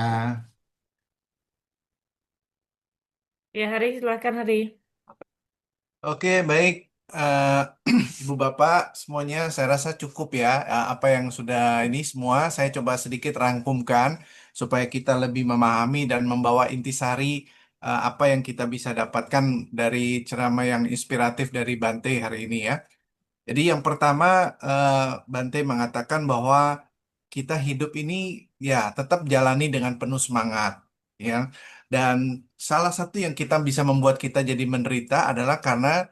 [SPEAKER 8] Ya Hari, silakan Hari.
[SPEAKER 1] Oke, baik. Ibu Bapak semuanya saya rasa cukup ya. Apa yang sudah ini semua saya coba sedikit rangkumkan supaya kita lebih memahami dan membawa intisari apa yang kita bisa dapatkan dari ceramah yang inspiratif dari Bante hari ini ya. Jadi yang pertama Bante mengatakan bahwa kita hidup ini ya tetap jalani dengan penuh semangat ya. Dan salah satu yang kita bisa membuat kita jadi menderita adalah karena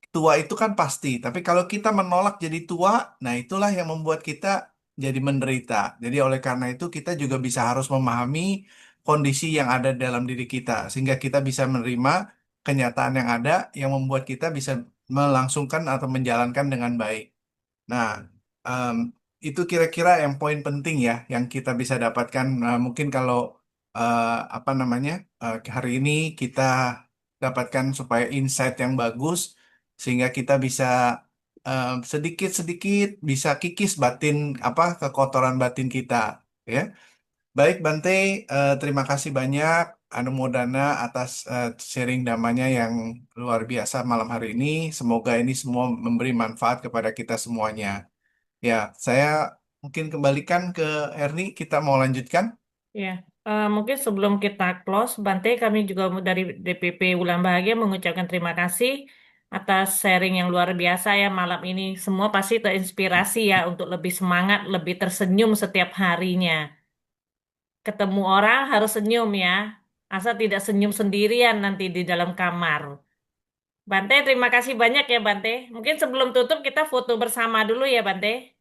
[SPEAKER 1] tua itu kan pasti, tapi kalau kita menolak jadi tua, nah itulah yang membuat kita jadi menderita. Jadi oleh karena itu kita juga bisa harus memahami kondisi yang ada dalam diri kita, sehingga kita bisa menerima kenyataan yang ada yang membuat kita bisa melangsungkan atau menjalankan dengan baik. Nah, em, itu kira-kira yang poin penting ya, yang kita bisa dapatkan. Mungkin kalau apa namanya hari ini kita dapatkan supaya insight yang bagus sehingga kita bisa sedikit-sedikit bisa kikis batin apa kekotoran batin kita, ya. Baik Bante, terima kasih banyak Anumodana atas sharing damanya yang luar biasa malam hari ini. Semoga ini semua memberi manfaat kepada kita semuanya. Ya, saya mungkin kembalikan ke Erni, kita mau lanjutkan.
[SPEAKER 8] Ya, mungkin sebelum kita close, Bante, kami juga dari DPP Wulan Bahagia mengucapkan terima kasih atas sharing yang luar biasa ya malam ini. Semua pasti terinspirasi ya untuk lebih semangat, lebih tersenyum setiap harinya. Ketemu orang harus senyum ya, asal tidak senyum sendirian nanti di dalam kamar. Bante, terima kasih banyak ya Bante. Mungkin sebelum tutup kita foto bersama dulu ya Bante.